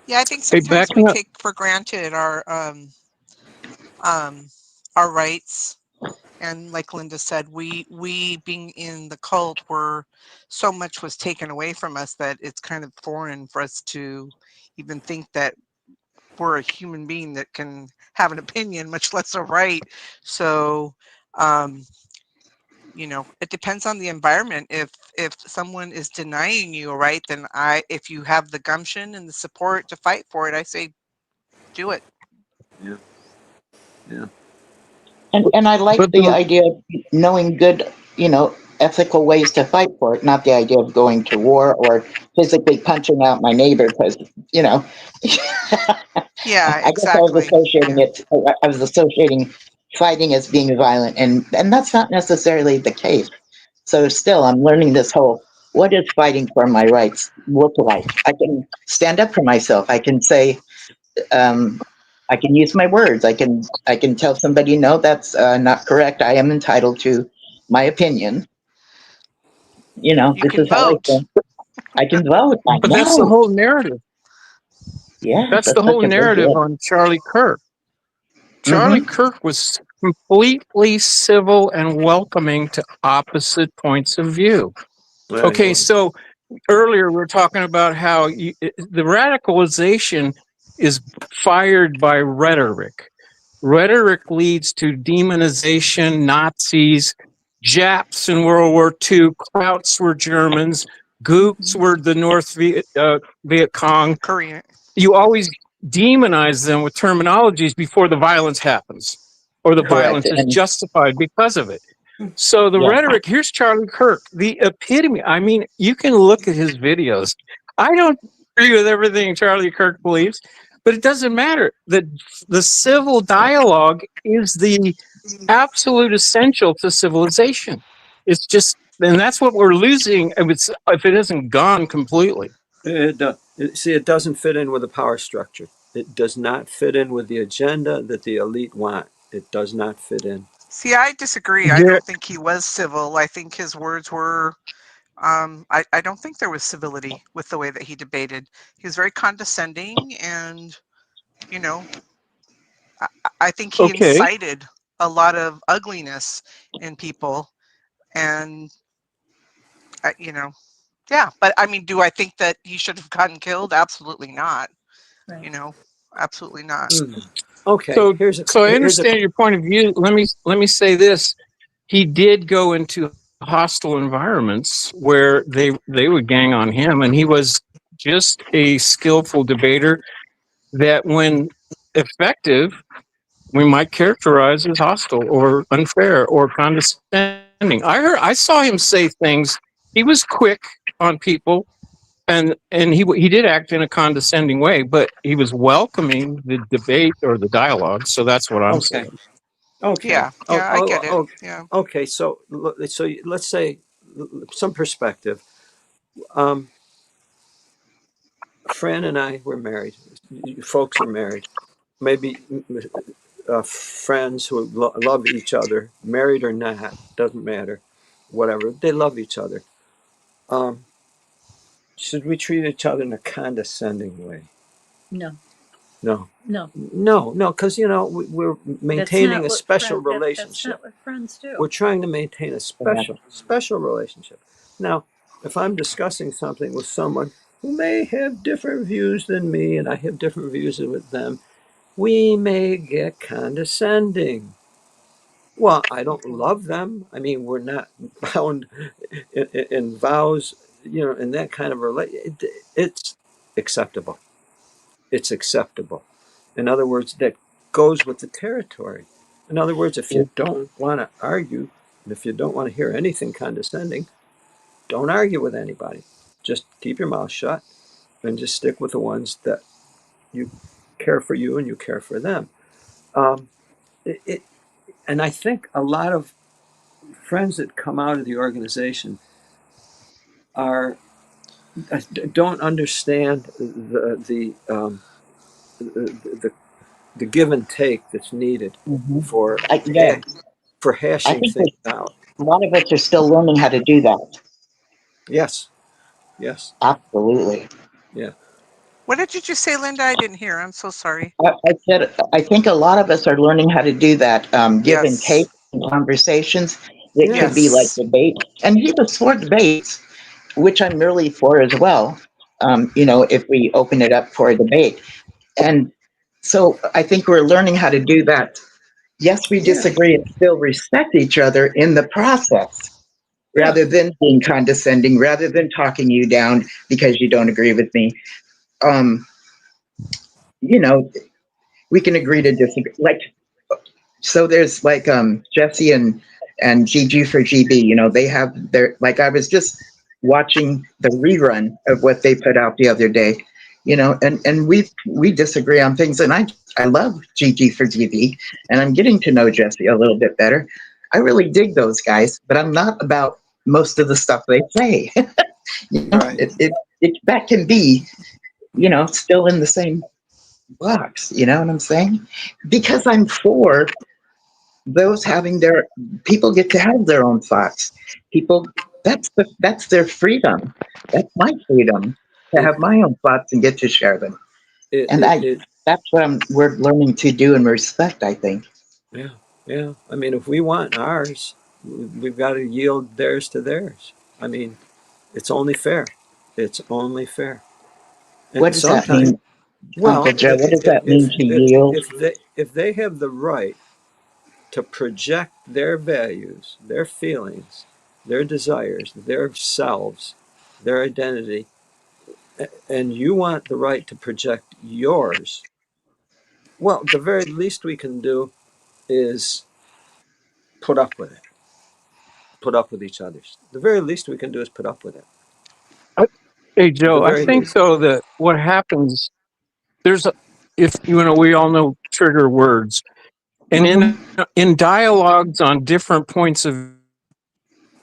Yeah, I think hey, sometimes we backing up. take for granted our rights. And like Linda said, we being in the cult where so much was taken away from us that it's kind of foreign for us to even think that we're a human being that can have an opinion, much less a right. So, you know, it depends on the environment. If someone is denying you a right, then if you have the gumption and the support to fight for it, I say do it. Yeah, yeah. And I like But the idea of knowing good, you know, ethical ways to fight for it, not the idea of going to war or physically punching out my neighbor because, you know, Yeah, I guess I was exactly. associating Yeah. it, I was associating fighting as being violent, and that's not necessarily the case. So still, I'm learning this whole, what is fighting for my rights look like? I can stand up for myself. I can say, I can use my words. I can tell somebody, no, that's not correct. I am entitled to my opinion. You know, You this can is how I vote. think. I can vote. I but that's the know. whole narrative. Yes, That's the that's whole such a big narrative deal. on Charlie Kirk. Charlie Mm-hmm. Kirk was completely civil and welcoming to opposite points of view. Yeah, he Okay, was. so earlier we were talking about how the radicalization is fired by rhetoric. Rhetoric leads to demonization, Nazis, Japs in World War II, Krauts were Germans, Gooks were the Viet Cong. Korean. You always demonize them with terminologies before the violence happens or the Correct. violence is And justified because of it. So the yeah, rhetoric, here's Charlie Kirk, the epitome. I mean, you can look at his videos. I don't agree with everything Charlie Kirk believes, but it doesn't matter. The civil dialogue is the absolute essential to civilization. It's just, and that's what we're losing if it isn't gone completely. See, it doesn't fit in with the power structure. It does not fit in with the agenda that the elite want. It does not fit in. See, I disagree. I There, don't think he was civil. I think his words were I don't think there was civility with the way that he debated. He was very condescending, and you know, I, I think he okay. incited a lot of ugliness in people, and you know, yeah. But I mean, do I think that he should have gotten killed? Absolutely not. Right. You know, absolutely not. Okay, So, here's a I understand your point of view. Let me say this: he did go into hostile environments where they would gang on him, and he was just a skillful debater that, when effective, we might characterize as hostile or unfair or condescending. I saw him say things. He was quick on people, and he did act in a condescending way, but he was welcoming the debate or the dialogue. So that's what I'm okay. saying. Okay. Yeah, yeah, I get it. Yeah. Okay. So let's say some perspective. Um, Fran and I were married. You folks are married. Maybe friends who love each other, married or not, doesn't matter. Whatever, they love each other. Um, should we treat each other in a condescending way? No, No. no. No, because we're maintaining a special That's relationship. not what friends do. We're trying to maintain a special relationship. Now, if I'm discussing something with someone who may have different views than me, and I have different views with them, we may get condescending. Well, I don't love them. I mean, we're not bound in vows, in that kind of relation. It's acceptable. It's acceptable. In other words, that goes with the territory. In other words, if you don't want to argue, and if you don't want to hear anything condescending, don't argue with anybody. Just keep your mouth shut and just stick with the ones that you care for you and you care for them. Um, it, and I think a lot of friends that come out of the organization are don't understand the give and take that's needed for Yeah, for I hashing think things that out. a lot of us are still learning how to do that. Yes, yes, Absolutely. yeah, What did you just say, Linda? I didn't hear. I'm so sorry. I said, I think a lot of us are learning how to do that, give and take Yes. in conversations. It could be like Yes. debate. And he was for debates, which I'm really for as well, if we open it up for a debate. And so I think we're learning how to do that. Yes, we yeah. disagree and still respect each other in the process, Yeah, rather than being condescending, rather than talking you down because you don't agree with me. Um, you know, we can agree to disagree. Like, so there's like Jesse and GG for GB. They have their, like, I was just watching the rerun of what they put out the other day. And we disagree on things, and I love GG for GB, and I'm getting to know Jesse a little bit better. I really dig those guys, but I'm not about most of the stuff they say. right. That can be, still in the same box. You know what I'm saying? Because I'm for those having their people get to have their own thoughts. People, that's their freedom. That's my freedom to It have my own thoughts and get to share them. it And it, it that's what we're learning to do and respect, I think. yeah, yeah. I mean, if we want ours, we've got to yield theirs to theirs. I mean, it's only fair. It's only fair. What And does that sometimes, mean, Uncle well, Joe? What does that mean to yield? if they have the right to project their values, their feelings, their desires, their selves, their identity, and you want the right to project yours, well, the very least we can do is put up with it, put up with each other's. The very least we can do is put up with it. Hey, The Joe, I very think least. though that what happens, there's a, if we all know trigger words, and Mm-hmm. in dialogues on different points of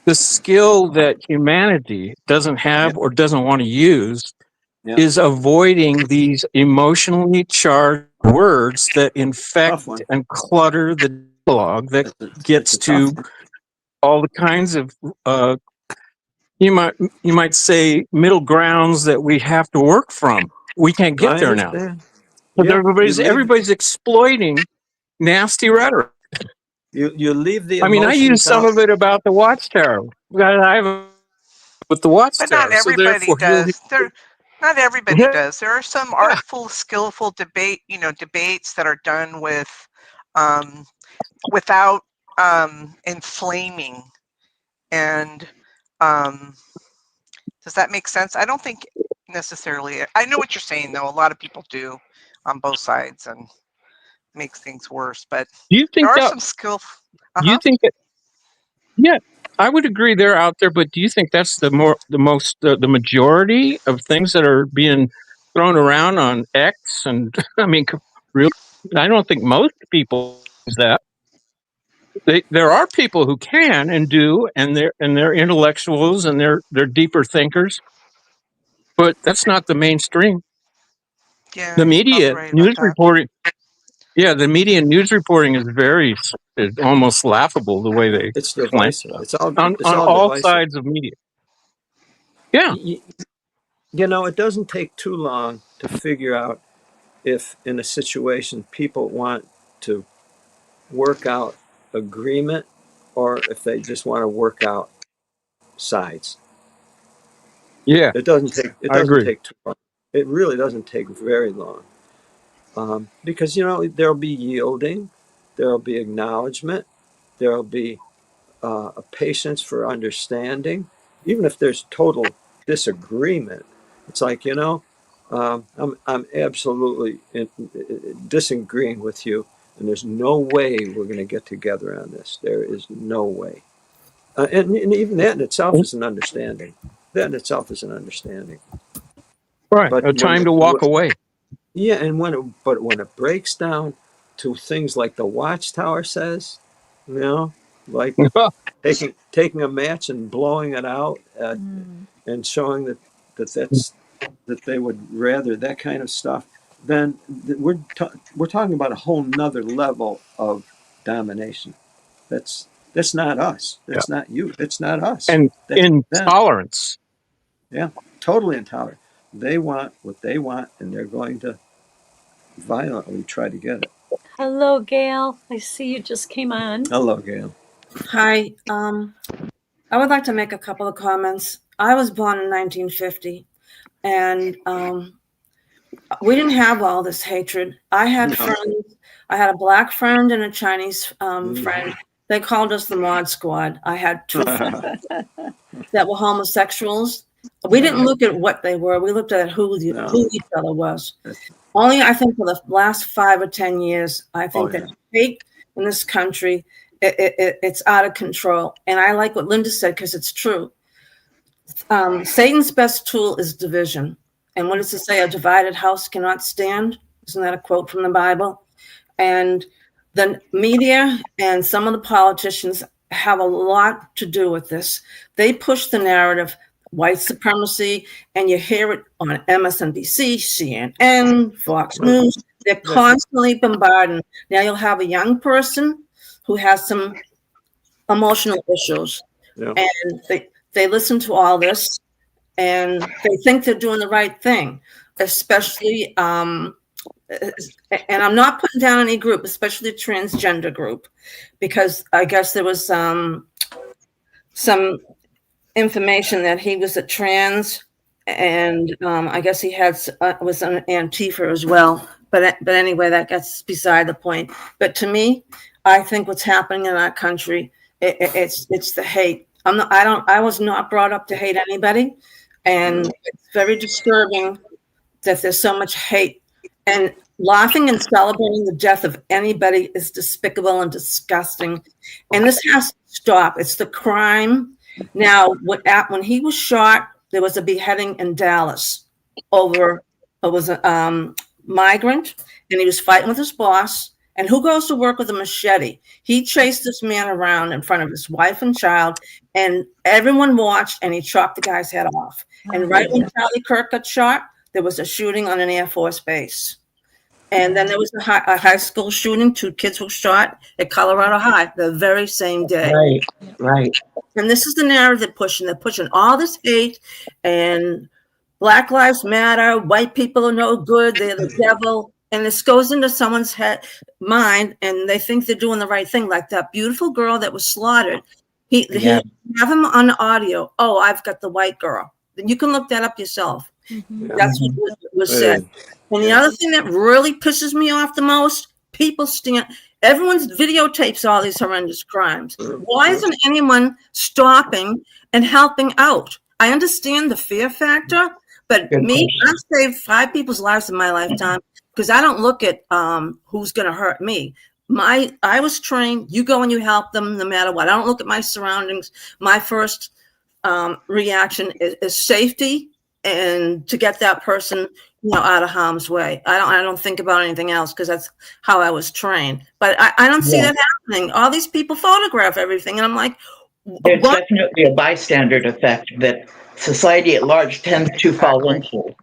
the skill that humanity doesn't Yeah, have or doesn't want to use yeah. is avoiding these emotionally charged words that infect Tough one. and clutter the dialogue that It's gets a tough to one. all the kinds of uh, you might say middle grounds that we have to work from. We can't get I there now understand. because Yeah, everybody's exploiting nasty rhetoric. you leave the I mean, I use emotions some out. of it about the Watchtower. I have a with the But not Watchtower, so everybody therefore he'll does. Not everybody does. There are some artful, skillful debates that are done with, without inflaming. And does that make sense? I don't think necessarily. I know what you're saying, though. A lot of people do on both sides, and makes things worse. But Do you think there are that? some skillful. Do you think that? Yeah, I would agree they're out there, but do you think that's the majority of things that are being thrown around on X? And I mean, really, I don't think most people use that. There are people who can and do, and they're intellectuals and they're deeper thinkers, but that's not the mainstream. Yeah, The you're probably media right about news that. reporting. Yeah, the media news reporting is almost laughable the way they It's slant divisive. stuff It's all on all divisive. sides of media. Yeah. You know, it doesn't take too long to figure out if in a situation people want to work out agreement or if they just want to work out sides. Yeah, It I doesn't agree. take too long. It really doesn't take very long. Because, you know, there'll be yielding, there'll be acknowledgement, there'll be a patience for understanding, even if there's total disagreement. It's like, you know, I'm absolutely disagreeing with you, and there's no way we're going to get together on this. There is no way. And even that in itself is an understanding. That in itself is an understanding. Right, But a time to walk away. yeah, and when it breaks down to things like the Watchtower says, you know, like taking a match and blowing it out, and showing that they would rather that kind of stuff, then we're talking about a whole nother level of domination. That's not us. Yeah. That's not you. That's not us. And That's them. intolerance. Yeah, totally intolerant. They want what they want, and they're going to violently try to get it. Hello, Gail. I see you just came on. Hello, Gail. Hi. I would like to make a couple of comments. I was born in 1950, and we didn't have all this hatred. I had friends. I had a black friend and a Chinese friend. They called us the Mod Squad. I had two friends that were homosexuals. We didn't look at what they were. We looked at who each other was. Only, I think, for the last 5 or 10 years, I think that hate in this country, it's out of control. And I like what Linda said, because it's true. Satan's best tool is division. And what does it say? A divided house cannot stand. Isn't that a quote from the Bible? And the media and some of the politicians have a lot to do with this. They push the narrative, white supremacy, and you hear it on MSNBC, CNN, Fox News. They're constantly bombarding. Now you'll have a young person who has some emotional issues, and they listen to all this, and they think they're doing the right thing, especially, and I'm not putting down any group, especially the transgender group, because I guess there was some information that he was a trans, and I guess he was an Antifa as well. But anyway, that gets beside the point. But to me, I think what's happening in our country, it's the hate. I was not brought up to hate anybody, and it's very disturbing that there's so much hate. And laughing and celebrating the death of anybody is despicable and disgusting. And this has to stop. It's the crime. Now, when he was shot, there was a beheading in Dallas over, it was a migrant, and he was fighting with his boss. And who goes to work with a machete? He chased this man around in front of his wife and child, and everyone watched, and he chopped the guy's head off. And right when Charlie Kirk got shot, there was a shooting on an Air Force base. And then there was a high school shooting. 2 kids were shot at Colorado High the very same day. Right. And this is the narrative they're pushing. They're pushing all this hate, and Black Lives Matter, white people are no good, they're the devil. And this goes into someone's mind, and they think they're doing the right thing. Like that beautiful girl that was slaughtered. He have him on audio. Oh, I've got the white girl. Then you can look that up yourself. Mm-hmm. That's what was said. And the other thing that really pisses me off the most, people everyone's videotapes all these horrendous crimes. Why isn't anyone stopping and helping out? I understand the fear factor, but I've saved 5 people's lives in my lifetime because I don't look at who's going to hurt me. I was trained, you go and you help them no matter what. I don't look at my surroundings. My first reaction is safety and to get that person, out of harm's way. I don't think about anything else because that's how I was trained. But I don't see that happening. All these people photograph everything, and I'm like, there's definitely a bystander effect that society at large tends to fall into.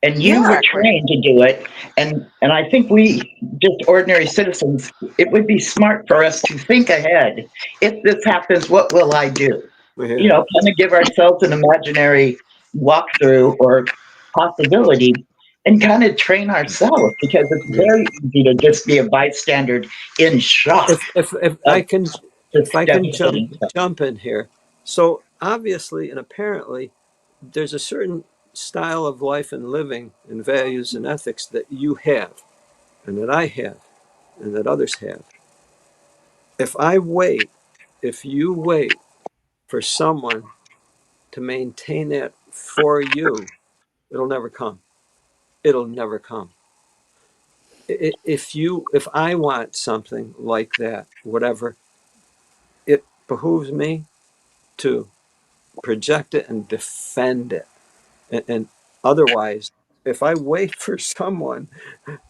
And you were trained to do it. And I think we, just ordinary citizens, it would be smart for us to think ahead. If this happens, what will I do? Kind of give ourselves an imaginary walkthrough or possibility and kind of train ourselves, because it's very easy to just be a bystander in shock. If I can jump in here. So obviously and apparently there's a certain style of life and living and values and ethics that you have and that I have and that others have. If you wait for someone to maintain that for you, it'll never come. It'll never come. If I want something like that, whatever, it behooves me to project it and defend it. And otherwise, if I wait for someone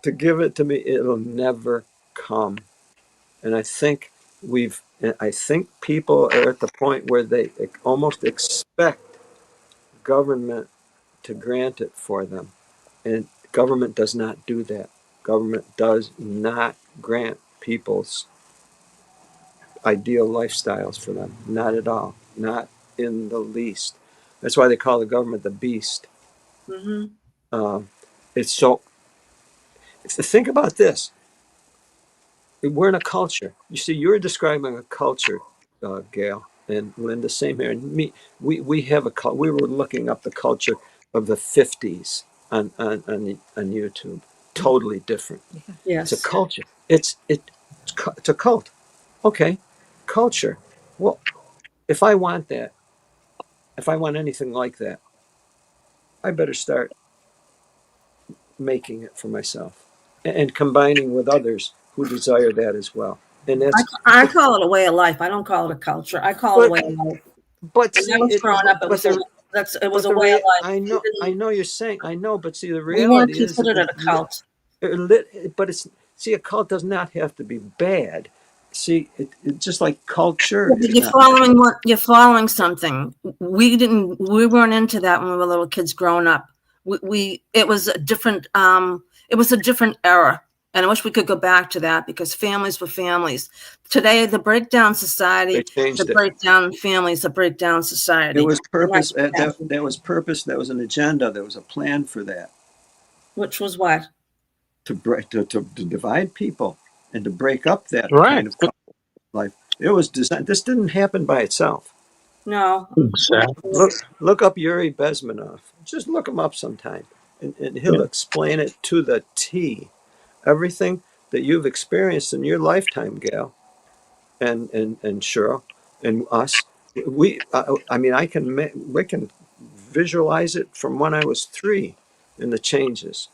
to give it to me, it'll never come. And I think people are at the point where they almost expect government to grant it for them. And government does not do that. Government does not grant people's ideal lifestyles for them. Not at all. Not in the least. That's why they call the government the beast. Mm-hmm. It's so. Think about this. We're in a culture. You see, you're describing a culture, Gail, and Linda, same here. And me, we have a. We were looking up the culture of the 50s on YouTube. Totally different. Yes. It's a culture. It's a cult. Okay, culture. Well, if I want that, if I want anything like that, I better start making it for myself and combining with others who desire that as well. And that's I call it a way of life. I don't call it a culture. I call it a way of life. But when I was growing up, it was a way of life. I know you're saying, I know, but see, the We weren't reality is considered it a cult. But a cult does not have to be bad. See, it's just like culture. You're following something. We weren't into that when we were little kids growing up. It was a different era. And I wish we could go back to that, because families were families. Today, the breakdown society, the breakdown families, the breakdown society. It was purpose. That was purpose. That was an agenda. There was a plan for that. Which was what? To divide people and to break up that kind of life. It was designed. This didn't happen by itself. No. Look up Yuri Bezmenov. Just look him up sometime, and he'll explain it to the T. Everything that you've experienced in your lifetime, Gail, and Cheryl, and us. We can visualize it from when I was 3, and the changes,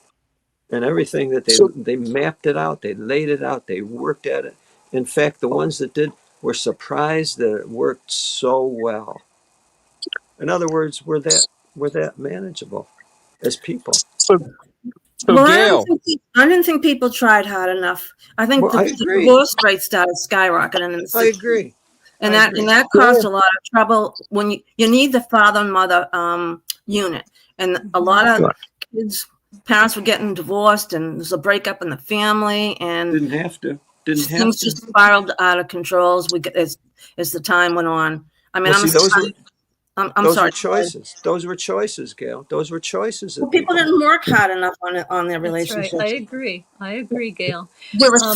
and everything that they mapped it out, they laid it out, they worked at it. In fact, the ones that did were surprised that it worked so well. In other words, we're that manageable as people. Gail, I didn't think people tried hard enough. I think the divorce rate started skyrocketing in the 60s. I agree. And that caused a lot of trouble when you need the father and mother unit. And a lot of parents were getting divorced, and there's a breakup in the family, and didn't have to. Things just spiraled out of control as the time went on. I mean, I'm sorry. Those were choices, Gail. Those were choices. Well, people didn't work hard enough on their relationships. Right. I agree, Gail. We're a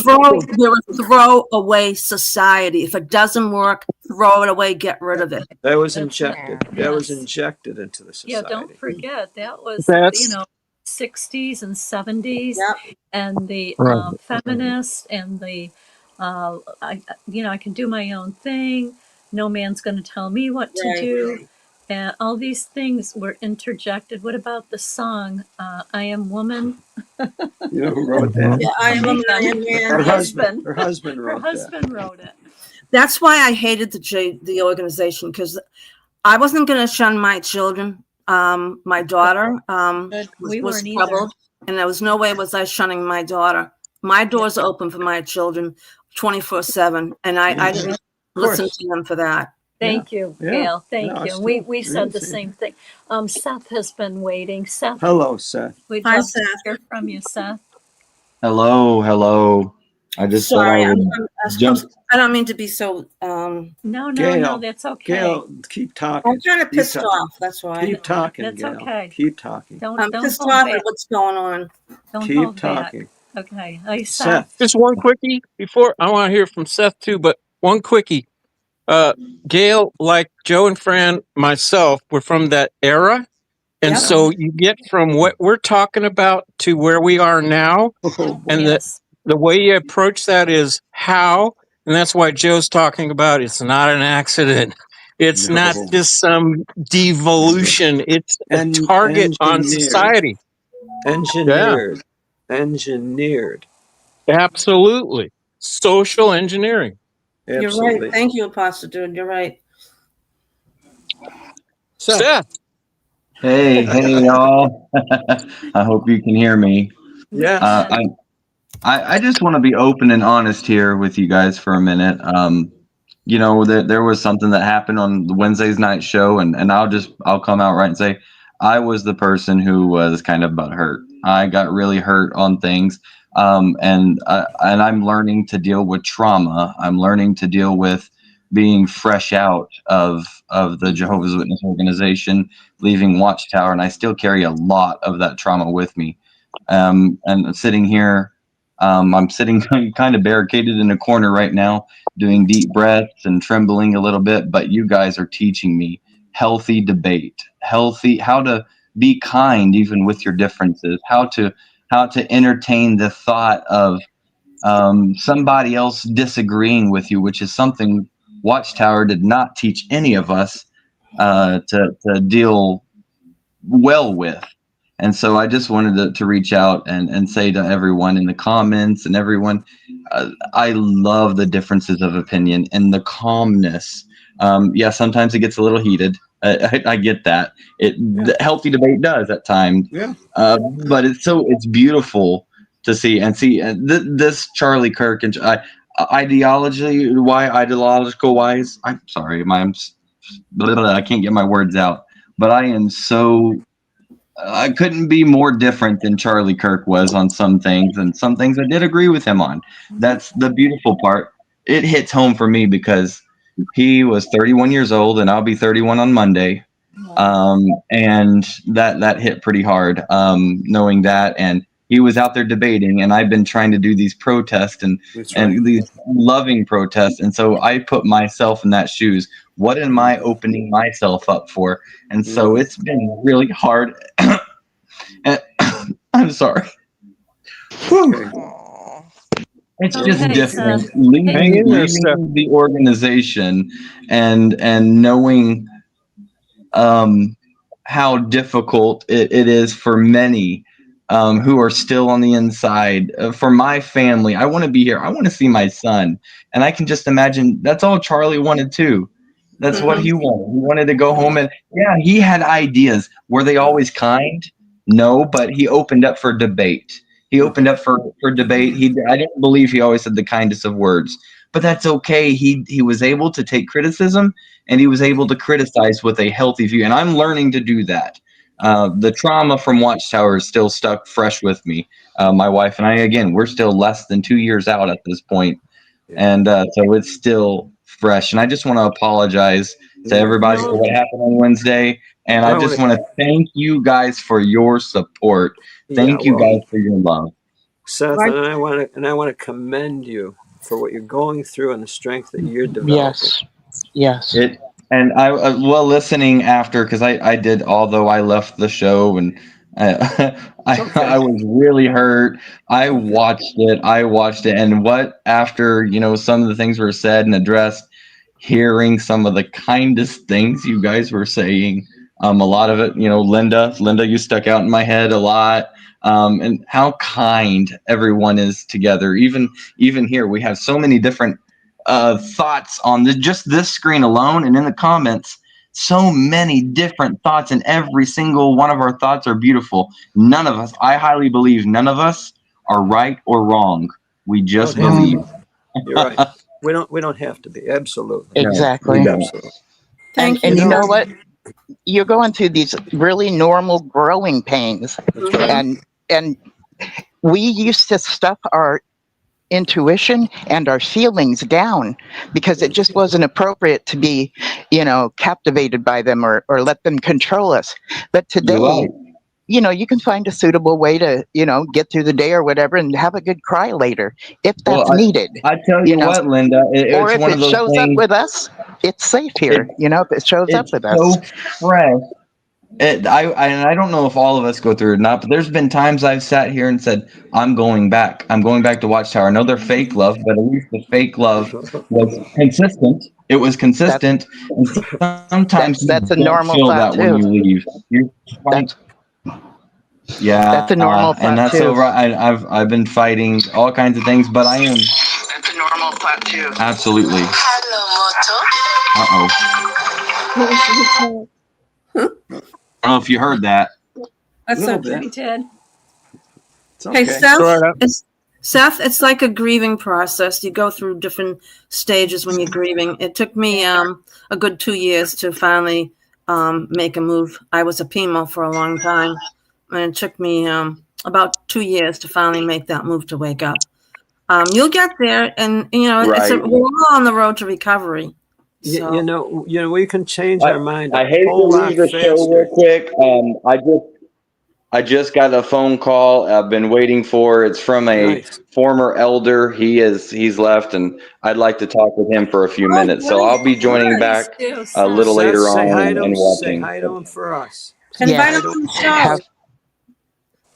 throwaway society. If it doesn't work, throw it away, get rid of it. That was That's injected. it. That was Yes. injected into the society. Yeah, don't forget that was, That's 60s and 70s, Yep. and the right. feminists and the, I can do my own thing. No man's going to tell me what to Right. do. And all these things were interjected. What about the song, I Am Woman? You know who wrote that? Yeah, I am a man. Her husband. Her husband Her wrote husband wrote it. That's why I hated the organization, because I wasn't going to shun my children. My daughter We was weren't either. troubled, and there was no way was I shunning my daughter. My doors are open for my children 24/7, and I didn't listen to them for that. Thank you, Yeah. Gail. Thank No, you. it's We true. we Yeah, said the see. same thing. Seth has been waiting. Seth, Hello, Seth. we'd Hi, love Seth. to hear from you, Seth. Hello. I just thought Sorry, I would jump. I don't mean to be so. No, Gail, that's okay. Gail, keep talking. I'm kind of Keep pissed ta- off. That's why. Keep talking, That's Gail. okay. Keep talking. I'm Don't pissed hold off back. at what's going on. Don't Keep hold back. talking. Okay. Hey, Seth. Seth. Just one quickie before I want to hear from Seth too, but one quickie. Gail, like Joe and Fran, myself, we're from that era. And Yep. so you get from what we're talking about to where we are now. And Yes. the way you approach that is how. And that's why Joe's talking about it's not an accident. It's not No. just some devolution. It's a target on society. Engineered. Absolutely. Social engineering. You're right. Thank you, Apostle Dude. You're right. Seth. Hey, y'all. I hope you can hear me. Yes. I just want to be open and honest here with you guys for a minute. There was something that happened on the Wednesday's night show, and I'll come out right and say I was the person who was kind of butthurt. I got really hurt on things, and I'm learning to deal with trauma. I'm learning to deal with being fresh out of the Jehovah's Witness organization, leaving Watchtower, and I still carry a lot of that trauma with me. And sitting here, I'm sitting kind of barricaded in a corner right now, doing deep breaths and trembling a little bit, but you guys are teaching me healthy debate, how to be kind even with your differences, how to entertain the thought of somebody else disagreeing with you, which is something Watchtower did not teach any of us to deal well with. And so I just wanted to reach out and say to everyone in the comments and everyone, I love the differences of opinion and the calmness. Sometimes it gets a little heated. I get that. The healthy debate does at times. Yeah. But it's beautiful to see this Charlie Kirk and ideological wise. I'm sorry, I can't get my words out. But I couldn't be more different than Charlie Kirk was on some things, and some things I did agree with him on. That's the beautiful part. It hits home for me because he was 31 years old, and I'll be 31 on Monday. And that hit pretty hard, knowing that. And he was out there debating, and I've been trying to do these protests and these loving protests. And so I put myself in that shoes. What am I opening myself up for? And so it's been really hard. And I'm sorry. It's just different leaving the organization and knowing how difficult it is for many who are still on the inside. For my family, I want to be here. I want to see my son. And I can just imagine that's all Charlie wanted too. That's what he wanted. He wanted to go home and he had ideas. Were they always kind? No, but he opened up for debate. He opened up for debate. I didn't believe he always said the kindest of words, but that's okay. He was able to take criticism, and he was able to criticize with a healthy view. And I'm learning to do that. The trauma from Watchtower is still stuck fresh with me. My wife and I, again, we're still less than 2 years out at this point. And so it's still fresh. And I just want to apologize to everybody for what happened on Wednesday. And I just want to thank you guys for your support. Thank you guys for your love. Seth, and I want to commend you for what you're going through and the strength that you're developing. Yes. Yes. And I well, listening after, because I did, although I left the show and I was really hurt. I watched it, and what after some of the things were said and addressed, hearing some of the kindest things you guys were saying, a lot of it, Linda, you stuck out in my head a lot. And how kind everyone is together. Even here, we have so many different thoughts on just this screen alone, and in the comments, so many different thoughts, and every single one of our thoughts are beautiful. None of us, I highly believe, none of us are right or wrong. We just believe. You're right. We don't have to be. Absolutely. Exactly. No, Absolutely. Thank And you. you know what? You're going through these really normal growing pains. That's right. And we used to stuff our intuition and our feelings down because it just wasn't appropriate to be, captivated by them or let them control us. But today, right. You can find a suitable way to, get through the day or whatever and have a good cry later if that's needed. I tell you what, Linda, or it's if one it of those shows things. up with us, it's safe here. If it shows up It's with so us. fresh. I don't know if all of us go through it or not, but there's been times I've sat here and said, I'm going back to Watchtower. I know they're fake love, but at least the fake love was consistent. It was consistent. And sometimes that's you a don't normal feel thought that when too. you leave. You're fighting. That's a normal And thought that's too. over. I've been fighting all kinds of things, but I am. That's a normal thought too. Absolutely. Hello, Uh-oh. I don't know if you heard that. That's Little okay. bit. Ted. It's Hey, okay. Seth, it's like a grieving process. You go through different stages when you're grieving. It took me a good 2 years to finally make a move. I was a PMO for a long time, and it took me about 2 years to finally make that move to wake up. You'll get there, and Right. we're all on the road to recovery. So. We can change our mind a I hate to whole lot leave the show real faster. quick. I just got a phone call I've been waiting for. It's from a Nice. former elder. He's left, and I'd like to talk with him for a few minutes. So I'll be joining back a little Seth, later say on hi to him. and Say watching. hi to him for us. Invite Yes. him on the show.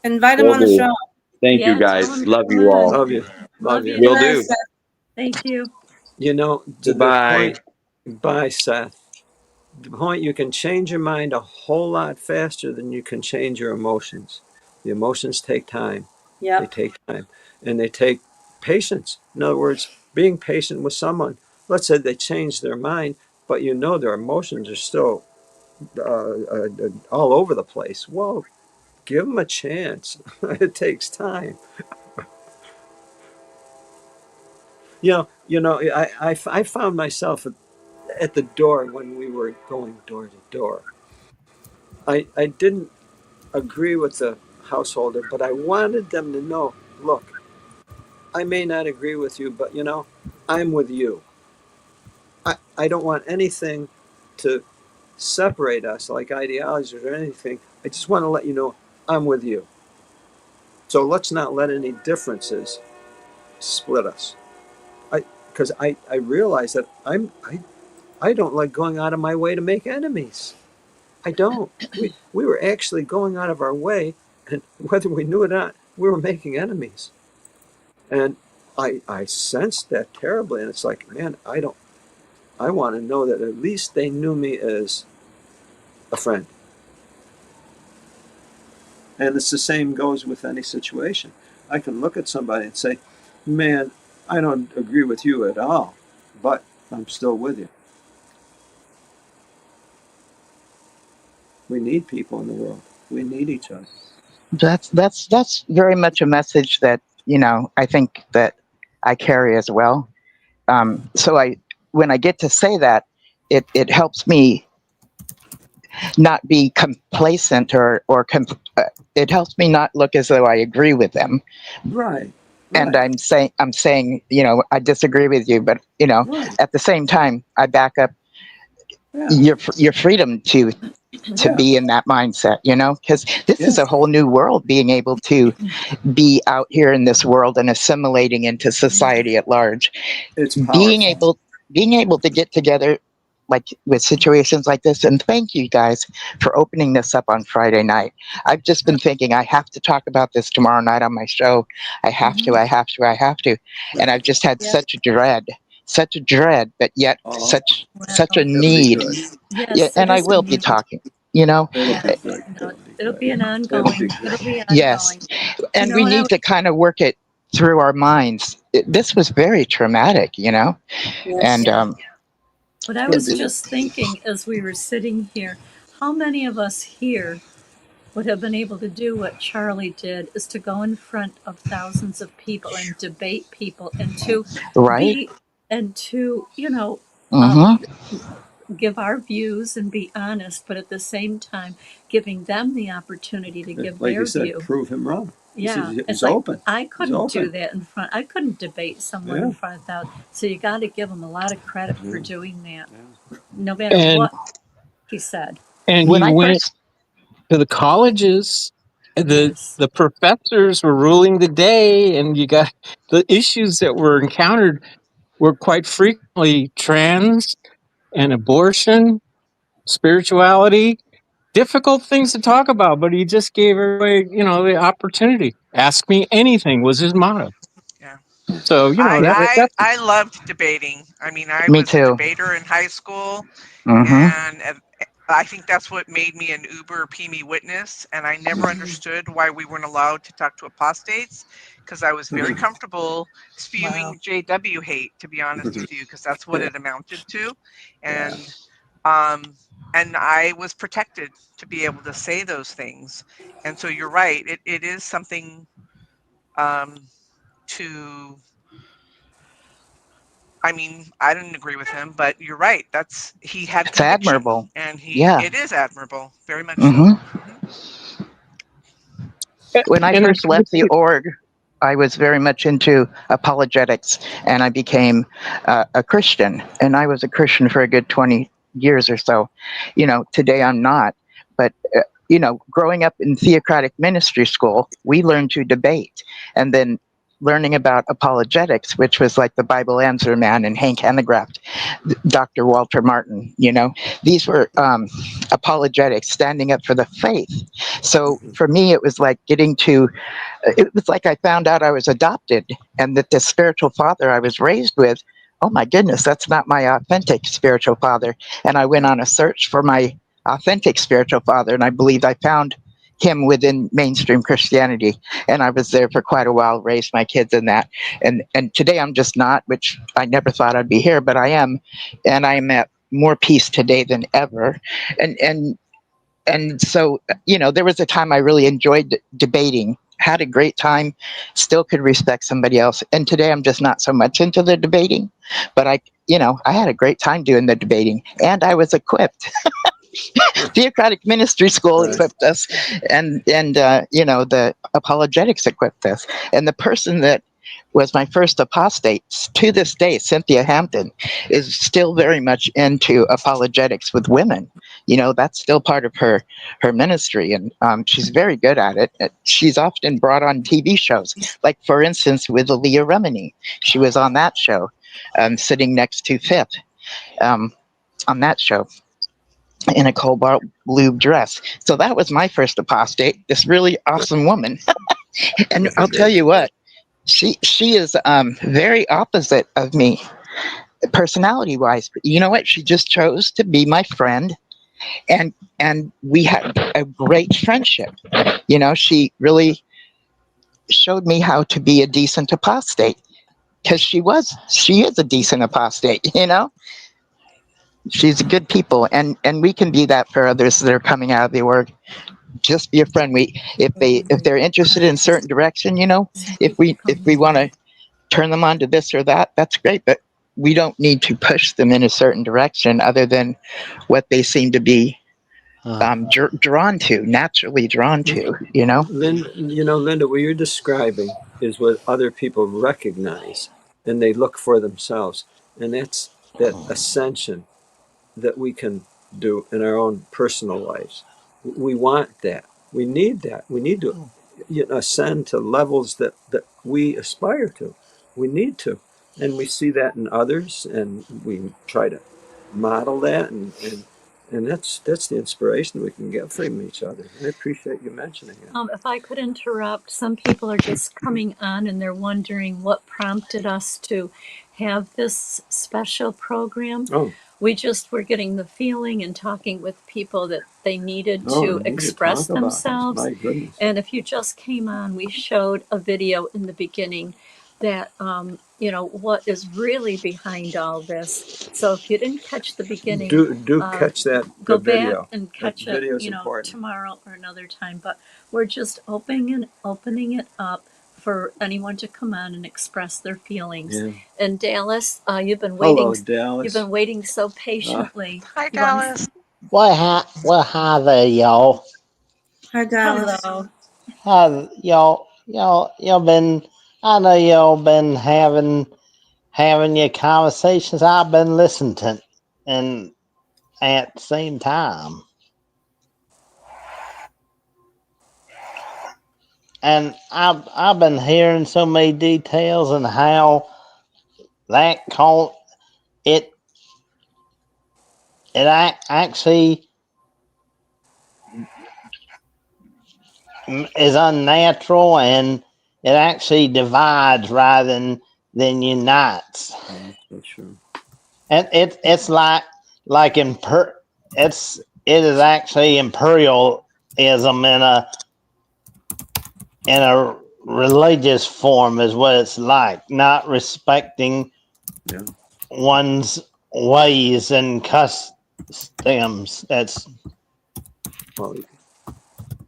Invite him Will on the do. show. Thank you, guys. Love you all. Love you. Love you. Will do. Thank you. To the Bye. point. Bye, Seth. The point, you can change your mind a whole lot faster than you can change your emotions. The emotions take time. Yeah. They take time. And they take patience. In other words, being patient with someone. Let's say they change their mind, but their emotions are still all over the place. Well, give them a chance. It takes time. I found myself at the door when we were going door to door. I didn't agree with the householder, but I wanted them to know, look, I may not agree with you, but I'm with you. I don't want anything to separate us, like ideologies or anything. I just want to let you know I'm with you. So let's not let any differences split us. Because I realize that I don't like going out of my way to make enemies. I don't. We were actually going out of our way, and whether we knew it or not, we were making enemies. And I sensed that terribly, and it's like, man, I want to know that at least they knew me as a friend. And it's the same goes with any situation. I can look at somebody and say, man, I don't agree with you at all, but I'm still with you. We need people in the world. We need each other. That's very much a message that I think that I carry as well. So when I get to say that, it helps me not be complacent or it helps me not look as though I agree with them. Right. And I'm saying I disagree with you, but Right. at the same time I back up your freedom to be in that mindset, because this is a whole new world, being able to be out here in this world and assimilating into society at large. It's powerful. Being able to get together like with situations like this. And thank you guys for opening this up on Friday night. I've just been thinking I have to talk about this tomorrow night on my show. I have to. And I've just had such a dread, but yet such a need. Yeah, Yes, it and I is a will be need. talking, you know. Yeah, no, it'll be an ongoing. It'll be Yes, ongoing. and we And need to kind of work it through our minds. This was very traumatic, you know, and what I was just thinking as we were sitting here, how many of us here would have been able to do what Charlie did, is to go in front of thousands of people and debate people and to right. be and to, Mm-hmm. give our views and be honest, but at the same time giving them the opportunity to give Like their you said, view. prove him wrong. Yeah, He's it's like open. I He's couldn't do open. that in front. I couldn't debate someone in front of thousands. So you got to give him a lot of credit for doing that, no matter And what he said. and When he I went first, to the colleges. Yes. The professors were ruling the day, and you got the issues that were encountered were quite frequently trans and abortion, spirituality, difficult things to talk about, but he just gave everybody, the opportunity. Ask me anything was his motto. Yeah. So, that's I loved debating. I mean, I me was a too. debater in high school, Mm-hmm. and I think that's what made me an uber preemie witness. And I never understood why we weren't allowed to talk to apostates, because I was very comfortable spewing JW hate, to be honest with you, because that's what it amounted to. And I was protected to be able to say those things. And so you're right. It is something to, I mean, I didn't agree with him, but you're right. He had It's conviction, admirable. and Yeah. it is admirable, very much so. Mm-hmm. Mhm. When I and first left the org, I was very much into apologetics, and I became a Christian. And I was a Christian for a good 20 years or so. Today I'm not. But, growing up in theocratic ministry school, we learned to debate. And then learning about apologetics, which was like the Bible Answer Man and Hank Hanegraaff, Dr. Walter Martin, these were apologetics, standing up for the faith. So for me, it was like it was like I found out I was adopted, and that the spiritual father I was raised with, oh my goodness, that's not my authentic spiritual father. And I went on a search for my authentic spiritual father, and I believe I found him within mainstream Christianity. And I was there for quite a while, raised my kids in that. And today I'm just not, which I never thought I'd be here, but I am. And I'm at more peace today than ever. And so, there was a time I really enjoyed debating, had a great time, still could respect somebody else. And today I'm just not so much into the debating, but I had a great time doing the debating, and I was equipped. Theocratic ministry school equipped us, and the apologetics equipped us. And the person that was my first apostate to this day, Cynthia Hampton, is still very much into apologetics with women. That's still part of her ministry, and she's very good at it. She's often brought on TV shows, like for instance with Leah Remini. She was on that show, sitting next to Fifth on that show, in a cobalt blue dress. So that was my first apostate, this really awesome woman. And I'll tell you what, she is very opposite of me, personality wise. But you know what? She just chose to be my friend, and we had a great friendship. She really showed me how to be a decent apostate, because she is a decent apostate. She's good people, and we can be that for others that are coming out of the org. Just be a friend. If they're interested in a certain direction, if we want to turn them on to this or that, that's great. But we don't need to push them in a certain direction other than what they seem to be naturally drawn to. Linda, what you're describing is what other people recognize, and they look for themselves, and that's that ascension that we can do in our own personal lives. We want that. We need that. We need to ascend to levels that we aspire to. We need to. And we see that in others, and we try to model that, and that's the inspiration we can get from each other. And I appreciate you mentioning it. If I could interrupt, some people are just coming on and they're wondering what prompted us to have this special program. Oh. We just were getting the feeling and talking with people that they needed Oh, to we need to express talk about this. themselves. My goodness. And if you just came on, we showed a video in the beginning that, what is really behind all this. So if you didn't catch the beginning, Do catch that go the video. back and That catch it, video is important. tomorrow or another time. But we're just opening it up for anyone to come on and express their feelings. Yeah. And Dallas, you've been waiting. Hello, Dallas. You've been waiting so patiently. Hi, You wanna- Dallas. Well, hi there, y'all. Hi, Dallas. Hello. Hi, y'all been. I know y'all been having your conversations. I've been listening, and at the same time, and I've been hearing so many details and how that cult it actually is unnatural, and it actually divides rather than unites. That's true. And it's like it is actually imperialism in a religious form is what it's like, not respecting one's ways and customs. That's well,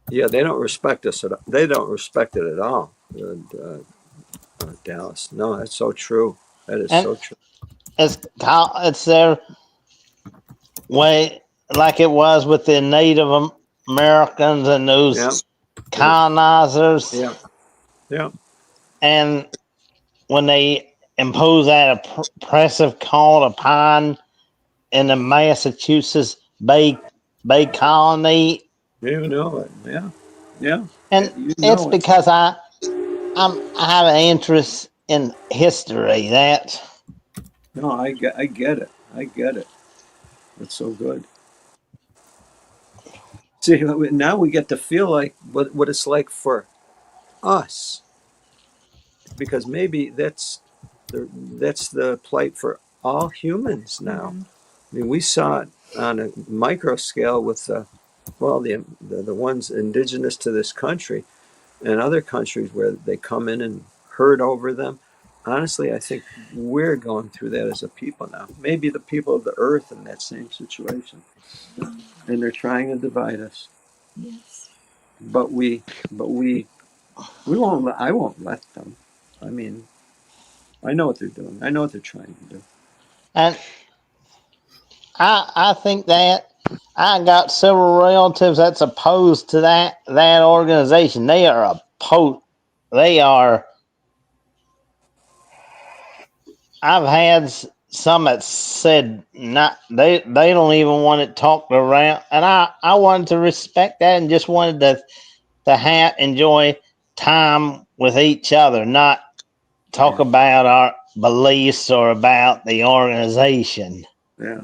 yeah, they don't respect us they don't respect it at all. Dallas, no, that's so true. That is so true. It's their way, like it was with the Native Americans and those colonizers. Yeah. And when they impose that oppressive call upon in the Massachusetts Bay Colony. You know it, yeah. And it's because I have an interest in history. That no, I get it. I get it. That's so good. See, now we get to feel like what it's like for us, because maybe that's the plight for all humans now. Mm-hmm. I mean, we saw it on a micro scale with the ones indigenous to this country and other countries where they come in and herd over them. Honestly, I think we're going through that as a people now. Maybe the people of the earth in that same situation, and they're trying to divide us. Yes. But we won't. I won't let them. I mean, I know what they're doing. I know what they're trying to do. and I think that I got several relatives that's opposed to that organization. They are opposed. They are. I've had some that said not they don't even want it talked around, and I wanted to respect that and just wanted to enjoy time with each other, not talk about our beliefs or about the organization. Yeah.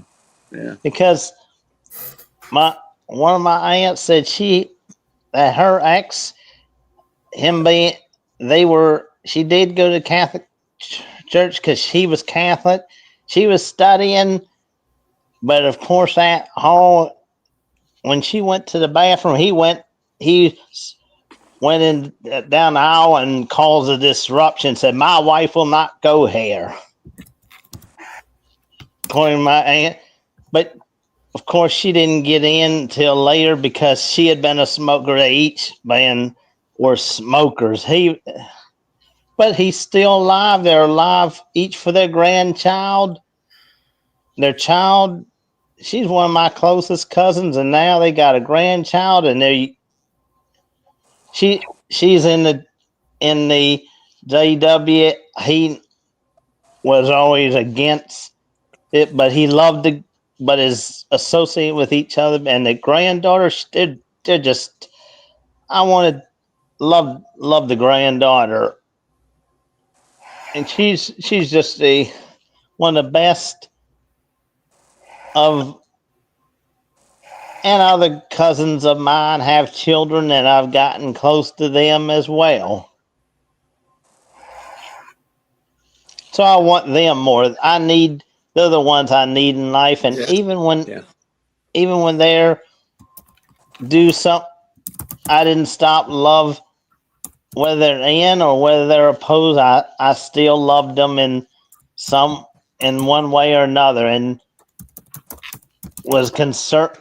Because one of my aunts said that her ex, she did go to Catholic church because she was Catholic. She was studying, but of course when she went to the bathroom, he went in down the aisle and caused a disruption. Said, "My wife will not go here." According to my aunt, but of course she didn't get in till later because she had been a smoker. They each were smokers. But he's still alive. They're alive each for their grandchild. Their child, she's one of my closest cousins, and now they got a grandchild, and she's in the JW. He was always against it, but he loved it, but is associated with each other. And the granddaughter, they're just, I wanted love the granddaughter. And she's just one of the best of and other cousins of mine have children, and I've gotten close to them as well. So I want them more. They're the ones I need in life, and Yeah. even when Yeah. they're do something, I didn't stop love, whether they're in or whether they're opposed. I still loved them in one way or another, and was concerned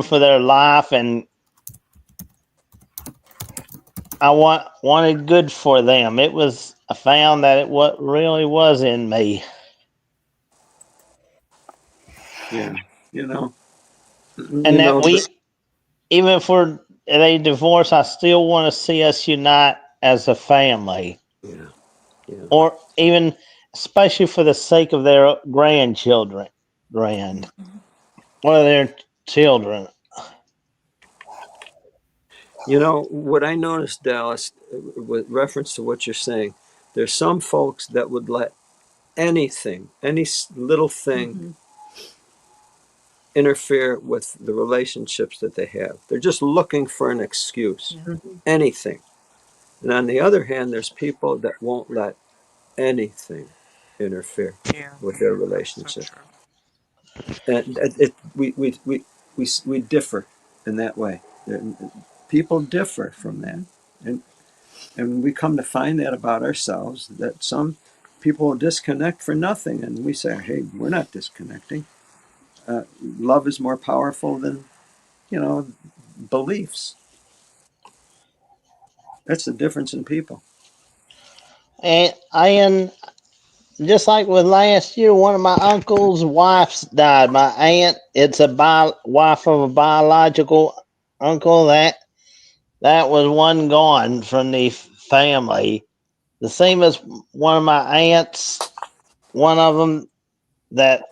for their life, and I wanted good for them. I found that it what really was in me. Yeah. You know. And that even if they divorce, I still want to see us unite as a family. Yeah. Yeah. Or even, especially for the sake of their grandchildren, or their children. You know, what I noticed, Dallas, with reference to what you're saying, there's some folks that would let anything, any little thing, interfere with the relationships that they have. They're just looking for an excuse, anything. And on the other hand, there's people that won't let anything interfere with their relationship. And we differ in that way. People differ from that. And we come to find that about ourselves, that some people disconnect for nothing. And we say, hey, we're not disconnecting. Love is more powerful than, beliefs. That's the difference in people. And just like with last year, one of my uncle's wives died. My aunt, it's wife of a biological uncle. That was one gone from the family. The same as one of my aunts, one of them that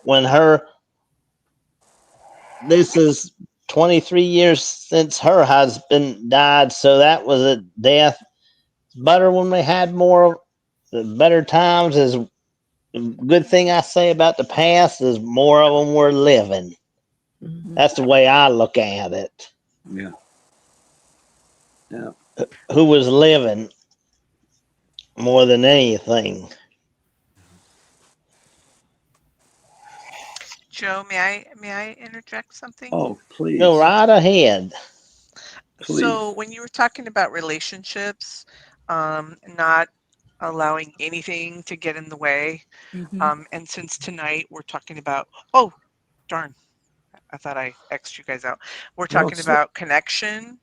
this is 23 years since her husband died, so that was a death. Better when we had better times. Is good thing I say about the past is more of them were living. That's the way I look at it. Yeah. Yeah. Who was living more than anything. Joe, may I interject something? Oh, please. Go right ahead. Please. So when you were talking about relationships, not allowing anything to get in the way, and since tonight we're talking about, oh, darn, I thought I X'd you guys out. We're talking about connection.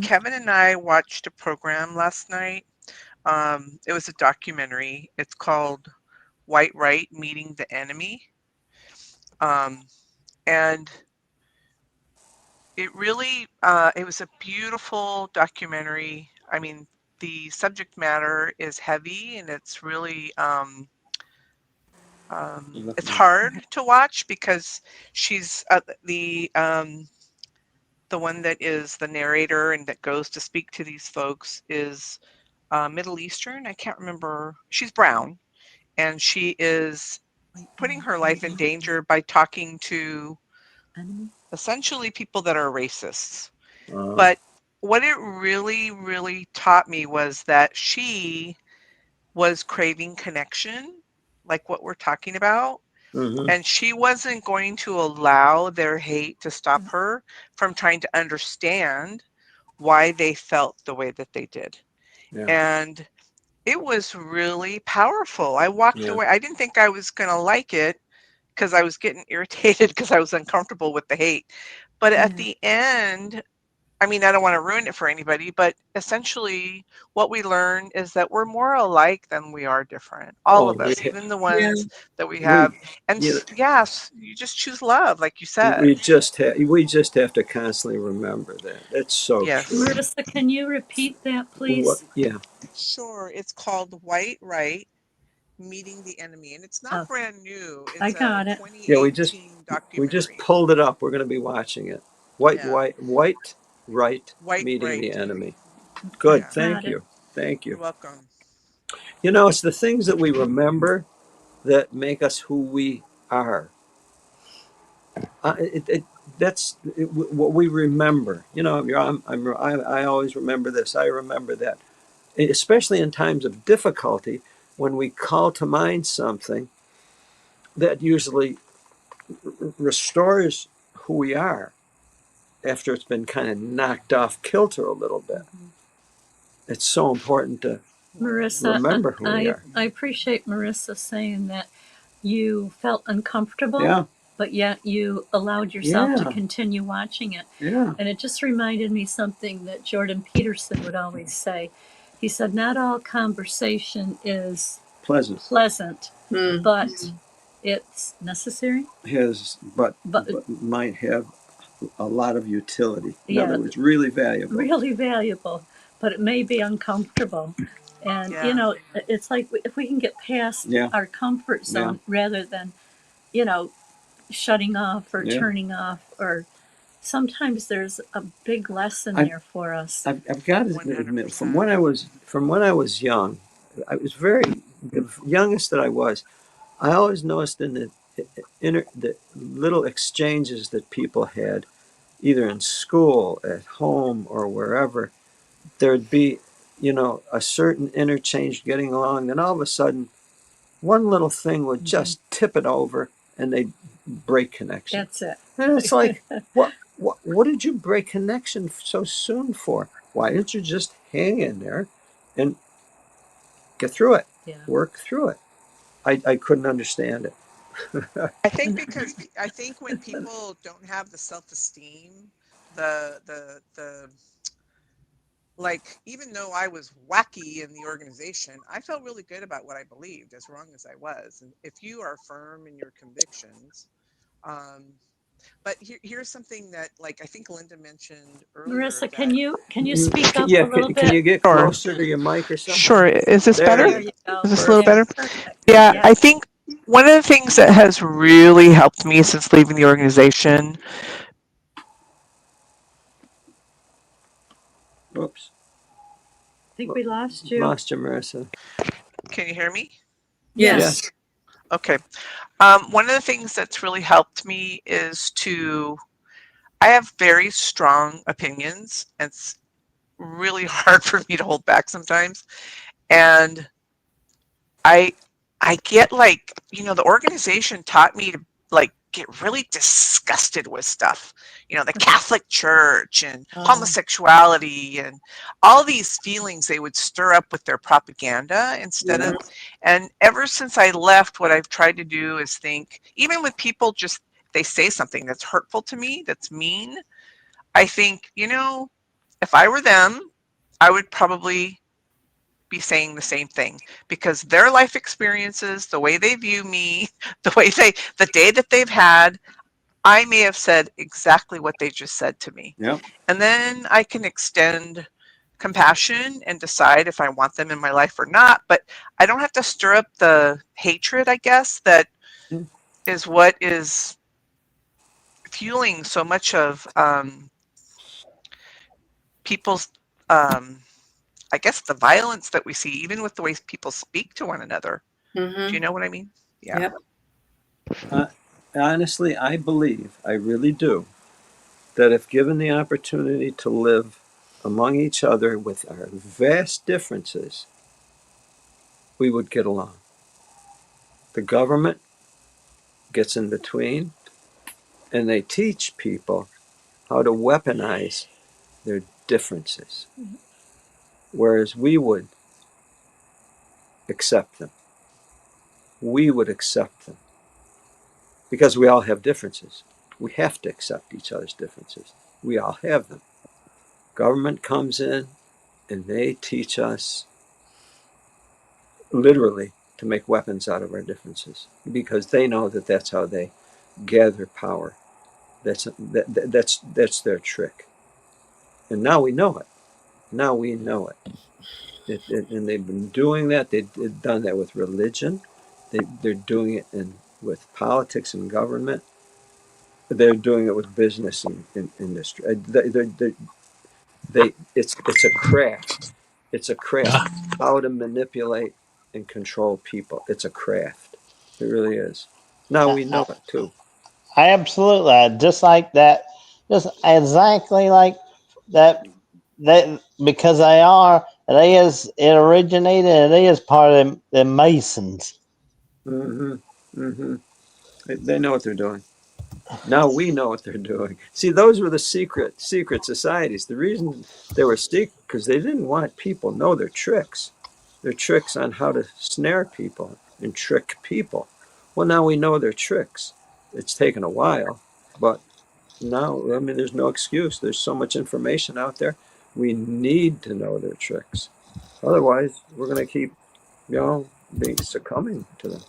Kevin and I watched a program last night. It was a documentary. It's called White Right Meeting the Enemy. And it really, it was a beautiful documentary. I mean, the subject matter is heavy, and it's really, it's hard to watch because she's the one that is the narrator and that goes to speak to these folks is Middle Eastern. I can't remember. She's brown, and she is putting her life in danger by talking to essentially people that are racists. But what it really, really taught me was that she was craving connection, like what we're talking about. And she wasn't going to allow their hate to stop her from trying to understand why they felt the way that they did. Yeah. And it was really powerful. I walked away. I didn't think I was going to like it because I was getting irritated because I was uncomfortable with the hate. But at the end, I mean, I don't want to ruin it for anybody, but essentially what we learn is that we're more alike than we are different. All of us, even the ones that we have. And yes, you just choose love, like you said. We just have to constantly remember that. That's so true. Marissa, can you repeat that, please? Yeah. Sure. It's called White Right Meeting the Enemy, and it's not brand new. It's I got it. 2018 Yeah, documentary. we just pulled it up. We're going to be watching it. White right meeting the enemy. Good. Thank you. Thank you. You're welcome. You know, it's the things that we remember that make us who we are. What we remember. You know, I always remember this. I remember that, especially in times of difficulty, when we call to mind something that usually restores who we are after it's been kind of knocked off kilter a little bit. It's so important to remember who we are. I appreciate Marissa saying that you felt uncomfortable, Yeah. but yet you allowed yourself to Yeah. continue watching it. Yeah. And it just reminded me something that Jordan Peterson would always say. He said, not all conversation is pleasant, but it's necessary. But might have a lot of utility. In Yeah. other words, really valuable. Really valuable, but it may be uncomfortable. And, Yeah. you know, it's like if we can get past Yeah. our comfort zone rather than, you know, shutting off or Yeah. turning off, or sometimes there's a big lesson there for us. I've got to admit, from when I was young, I was the youngest that I was. I always noticed in the little exchanges that people had, either in school, at home, or wherever, there'd be, you know, a certain interchange getting along, then all of a sudden, one little thing would just tip it over, and they'd break connection. That's it. And it's like, what did you break connection so soon for? Why didn't you just hang in there and get through it? Yeah. Work through it. I couldn't understand it. I think when people don't have the self-esteem, the like, even though I was wacky in the organization, I felt really good about what I believed, as wrong as I was. And if you are firm in your convictions, but here's something that, like, I think Linda mentioned earlier. Marissa, can you speak up a little bit? Can you get closer to your mic or something? Sure. Is this better? There you go. Is this a little better? Perfect. Yeah, Yeah. I think one of the things that has really helped me since leaving the organization. Oops. I think we lost you. Lost you, Marissa. Can you hear me? Yes. Okay. One of the things that's really helped me is I have very strong opinions, and it's really hard for me to hold back sometimes. And I get, like, you know, the organization taught me to, like, get really disgusted with stuff, you know, the Catholic Church and homosexuality and all these feelings they would stir up with their propaganda instead of, and ever since I left, what I've tried to do is think, even with people, just they say something that's hurtful to me, that's mean, I think, you know, if I were them, I would probably be saying the same thing, because their life experiences, the way they view me, the day that they've had, I may have said exactly what they just said to me. Yep. And then I can extend compassion and decide if I want them in my life or not, but I don't have to stir up the hatred, I guess, that is what is fueling so much of people's I guess the violence that we see, even with the way people speak to one another. Do you know what I mean? Yeah. Yep. Honestly, I believe, I really do, that if given the opportunity to live among each other with our vast differences, we would get along. The government gets in between, and they teach people how to weaponize their differences, whereas we would accept them. We would accept them because we all have differences. We have to accept each other's differences. We all have them. Government comes in and they teach us literally to make weapons out of our differences, because they know that that's how they gather power. That's their trick. And now we know it. Now we know it. And they've been doing that. They've done that with religion. They're doing it with politics and government. They're doing it with business and industry. It's a craft. It's a craft. How to manipulate and control people. It's a craft. It really is. Now we know it too. I absolutely just like that, just exactly like that. That because they are, it originated. It is part of the Masons. Mm-hmm. Mm-hmm. They know what they're doing. Now we know what they're doing. See, those were the secret societies. The reason they were secret because they didn't want people to know their tricks on how to snare people and trick people. Well, now we know their tricks. It's taken a while, but now, I mean, there's no excuse. There's so much information out there. We need to know their tricks. Otherwise, we're going to keep, being succumbing to them.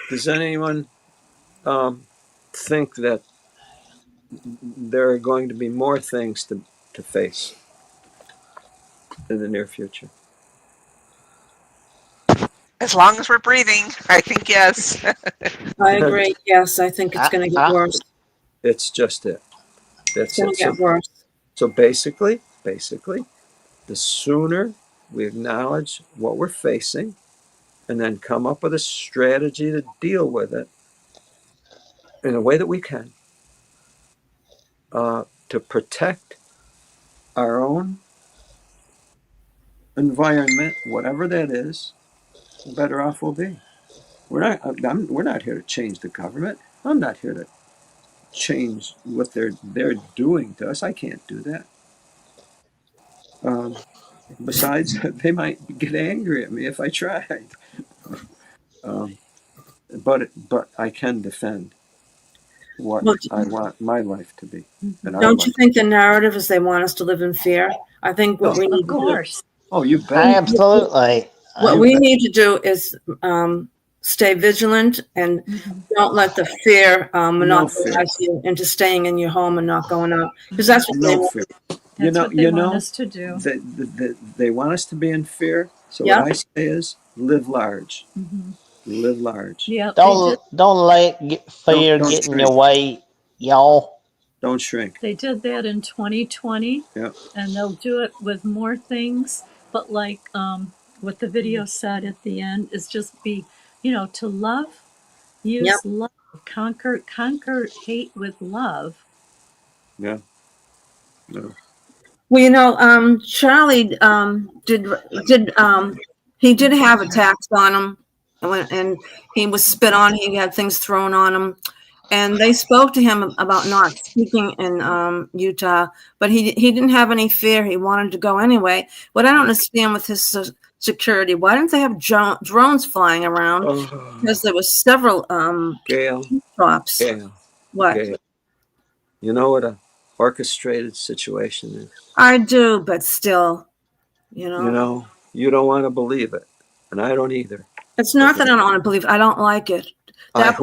Does anyone think that there are going to be more things to face in the near future? As long as we're breathing, I think yes. I agree. Yes, I think it's going to get worse. It's just it. That's It's going it. to get worse. So basically, the sooner we acknowledge what we're facing and then come up with a strategy to deal with it in a way that we can, to protect our own environment, whatever that is, the better off we'll be. We're not here to change the government. I'm not here to change what they're doing to us. I can't do that. Besides, they might get angry at me if I tried. But I can defend what I want my life to be. And Don't you think the narrative is they want us to live in fear? I think what we need Of course. to do. Oh, you bet. Absolutely. What we need to do is stay vigilant and don't let the fear monopolize you into staying in your home and not going out, because that's what they want. That's what they want us to do. They want us to be in fear. So what I say is live large. Live large. Yeah. Don't let fear Don't get in shrink. your way, y'all. Don't shrink. They did that in 2020. Yeah. And they'll do it with more things. But like what the video said at the end is just be, to love, use love, conquer hate with love. Yeah. No. Well, Charlie he did have attacks on him, and he was spit on. He had things thrown on him, and they spoke to him about not speaking in Utah, but he didn't have any fear. He wanted to go anyway. What I don't understand with his security, why didn't they have drones flying around? Because there was several Gail. drops. Gail. What? Gail. You know what a orchestrated situation is? I do, but still, you know. You don't want to believe it, and I don't either. It's not that I don't want to believe. I don't like it. That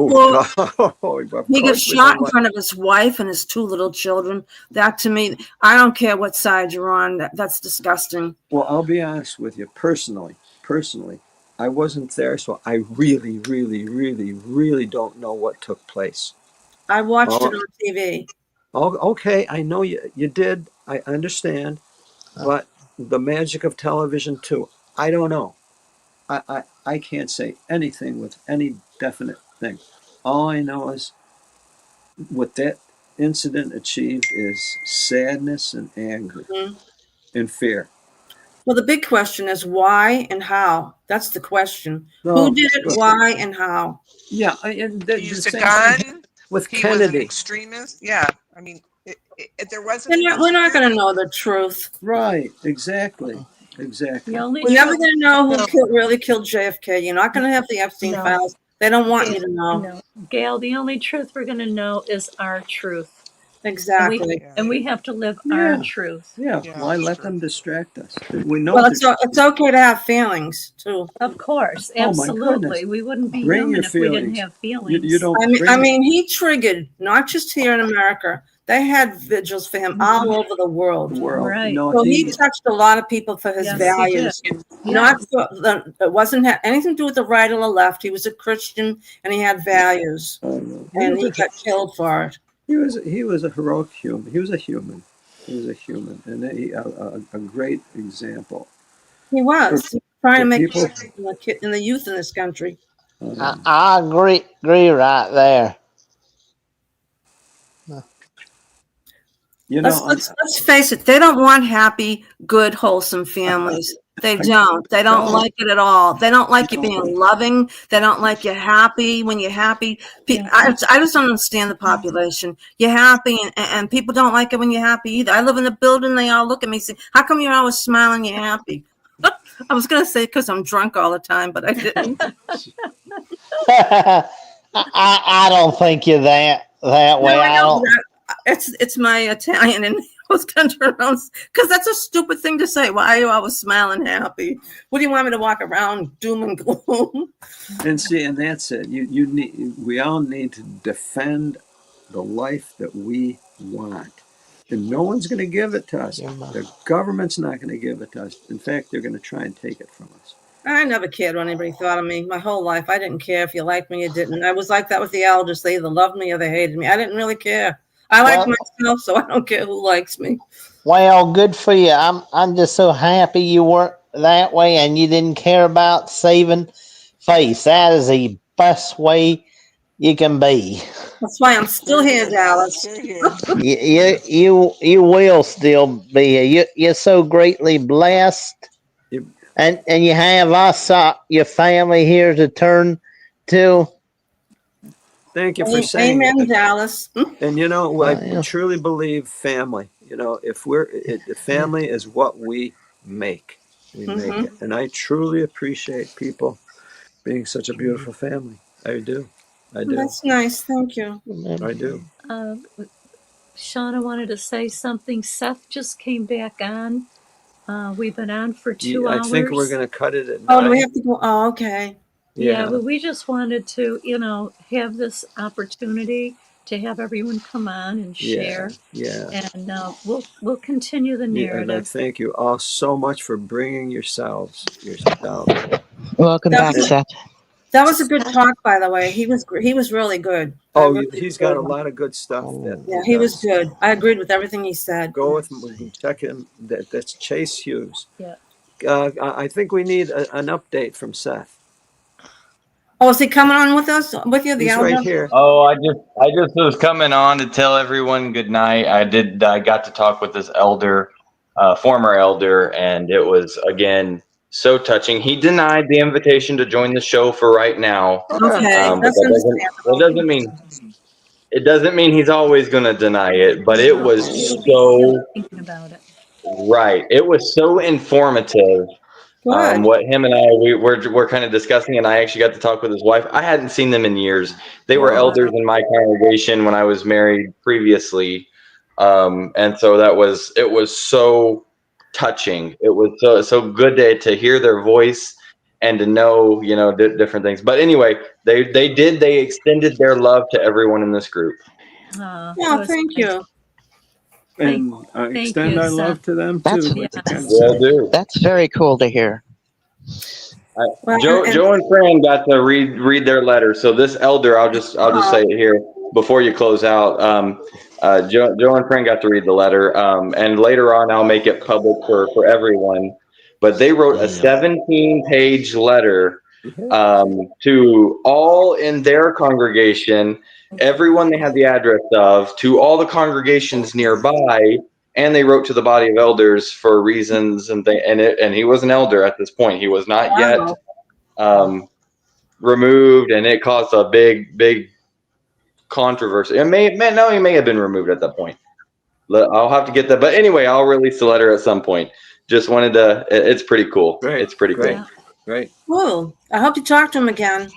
he gets shot in front of his wife and his two little children. That to me, I don't care what side you're on. That's disgusting. Well, I'll be honest with you. Personally, I wasn't there, so I really, really, really, really don't know what took place. I watched it on TV. Oh, okay. I know you did. I understand, but the magic of television too. I don't know. I can't say anything with any definite thing. All I know is what that incident achieved is sadness and anger and fear. Well, the big question is why and how. That's the question. Who did it, why, and how? Yeah, and he used a gun. With he Kennedy. was an extremist. Yeah, I mean, there wasn't. We're not going to know the truth. Right. Exactly. Exactly. We're never going to know who really killed JFK. You're not going to have the Epstein files. They don't want you to know. No. Gail, the only truth we're going to know is our truth. Exactly. And we have to live our truth. Yeah. Why let them distract us? We know. Well, it's okay to have feelings too. Of course, Oh, my absolutely. goodness. We wouldn't be Bring human your if we didn't feelings. have feelings. You don't. I mean, he triggered not just here in America. They had vigils for him all over the world. Right. No, So he touched a lot of people for his Yes, values. he did. Not for it wasn't anything to do with the right or the left. He was a Christian and he had values, and he got killed for it. He was a heroic human. He was a human. He was a human, and a great example. He was trying to make people in the youth in this country. I agree right there. Let's face it. They don't want happy, good, wholesome families. They don't. They don't like it at all. They don't like you being loving. They don't like you happy when you're happy. I just don't understand the population. You're happy, and people don't like it when you're happy either. I live in a building. They all look at me and say, "How come you're always smiling? You're happy." I was going to say because I'm drunk all the time, but I didn't. I don't think you're that way. No, I don't. It's my Italian and those country because that's a stupid thing to say. Why are you always smiling happy? What do you want me to walk around doom and gloom? And that's it. We all need to defend the life that we want. And no one's going to give it to us. The government's not going to give it to us. In fact, they're going to try and take it from us. I never cared what anybody thought of me. My whole life, I didn't care if you liked me or didn't. I was like that with the elders. They either loved me or they hated me. I didn't really care. I like myself, so I don't care who likes me. Well, good for you. I'm just so happy you weren't that way and you didn't care about saving face. That is the best way you can be. That's why I'm still here, Dallas. You will still be here. You're so greatly blessed, and you have us, your family here to turn to. Thank you for saying Amen, that. Dallas. And I truly believe family. If the family is what we make. We make it. And I truly appreciate people being such a beautiful family. I do. That's nice. Thank you. I do. Shauna wanted to say something. Seth just came back on. We've been on for 2 hours. I think we're going to cut it at 9. Oh, do we have to go? Oh, okay. Yeah, but we just wanted to, have this opportunity to have everyone come on and share. Yeah. And we'll continue the narrative. And I thank you all so much for bringing yourselves. Welcome back, Seth. That was a good talk, by the way. He was really good. He's got a lot of good stuff. He was good. I agreed with everything he said. Go with him. Check him. That's Chase Hughes. Yeah. I think we need an update from Seth. Oh, is he coming on with us? With you? He's right here. Oh, I just was coming on to tell everyone good night. I got to talk with this elder, former elder, and it was again so touching. He denied the invitation to join the show for right now. Okay, it doesn't mean he's always going to deny it, but it was so thinking about it. Right. It was so informative. What him and I we're kind of discussing, and I actually got to talk with his wife. I hadn't seen them in years. They were elders in my congregation when I was married previously, and so it was so touching. It was so good to hear their voice and to know different things. But anyway, they extended their love to everyone in this group. Yeah, thank you. And extend our love to them too. That's very cool to hear. Joe and Fran got to read their letter. So this elder, I'll just say it here before you close out. Joe and Fran got to read the letter, and later on I'll make it public for everyone. But they wrote a 17-page letter to all in their congregation, everyone they had the address of, to all the congregations nearby, and they wrote to the body of elders for reasons and he was an elder at this point. He was not yet removed, and it caused a big controversy. He may have been removed at that point. I'll have to get that, but anyway, I'll release the letter at some point. Just wanted to. It's pretty cool. It's pretty cool. Great. Cool. I hope you talk to him again.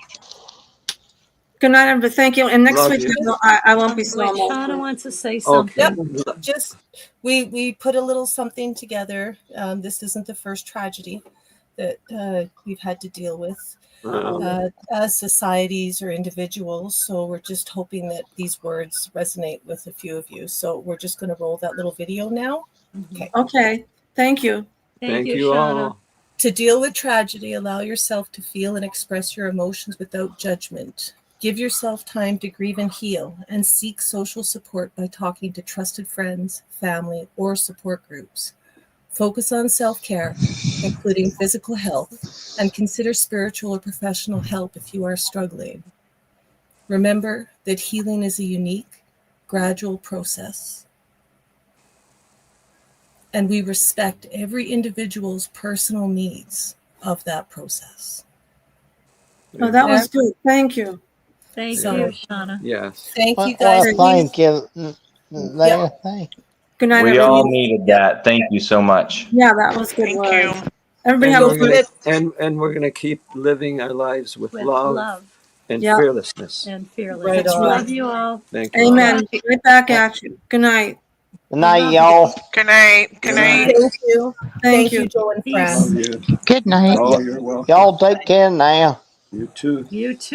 Good night, everybody. Thank you. And next week, I won't be so emotional. Shauna wants to say something. Yep. Just we put a little something together. This isn't the first tragedy that we've had to deal with. as societies or individuals. So we're just hoping that these words resonate with a few of you. So we're just going to roll that little video now. Okay. Okay. Thank you. Thank you all. To deal with tragedy, allow yourself to feel and express your emotions without judgment. Give yourself time to grieve and heal, and seek social support by talking to trusted friends, family, or support groups. Focus on self-care, including physical health, and consider spiritual or professional help if you are struggling. Remember that healing is a unique, gradual process, and we respect every individual's personal needs of that process. Oh, that was good. Thank you. Thank So- you, Shauna. Yes. Thank you Well, guys. thank you. Yeah. Good night, We everyone. all needed that. Thank you so much. Yeah, that was good Thank words. you. Everybody And have a we're good gonna and we're gonna keep living our lives with love and Yep. fearlessness. And fearless. Right on. Love you all. Thank you. all. Amen. Right back at you. Good night. Good night, y'all. Good night. Good night. Thank you. Thank you, you. Joe and Peace. Fran. Good night. Y'all take care now. You too. You too.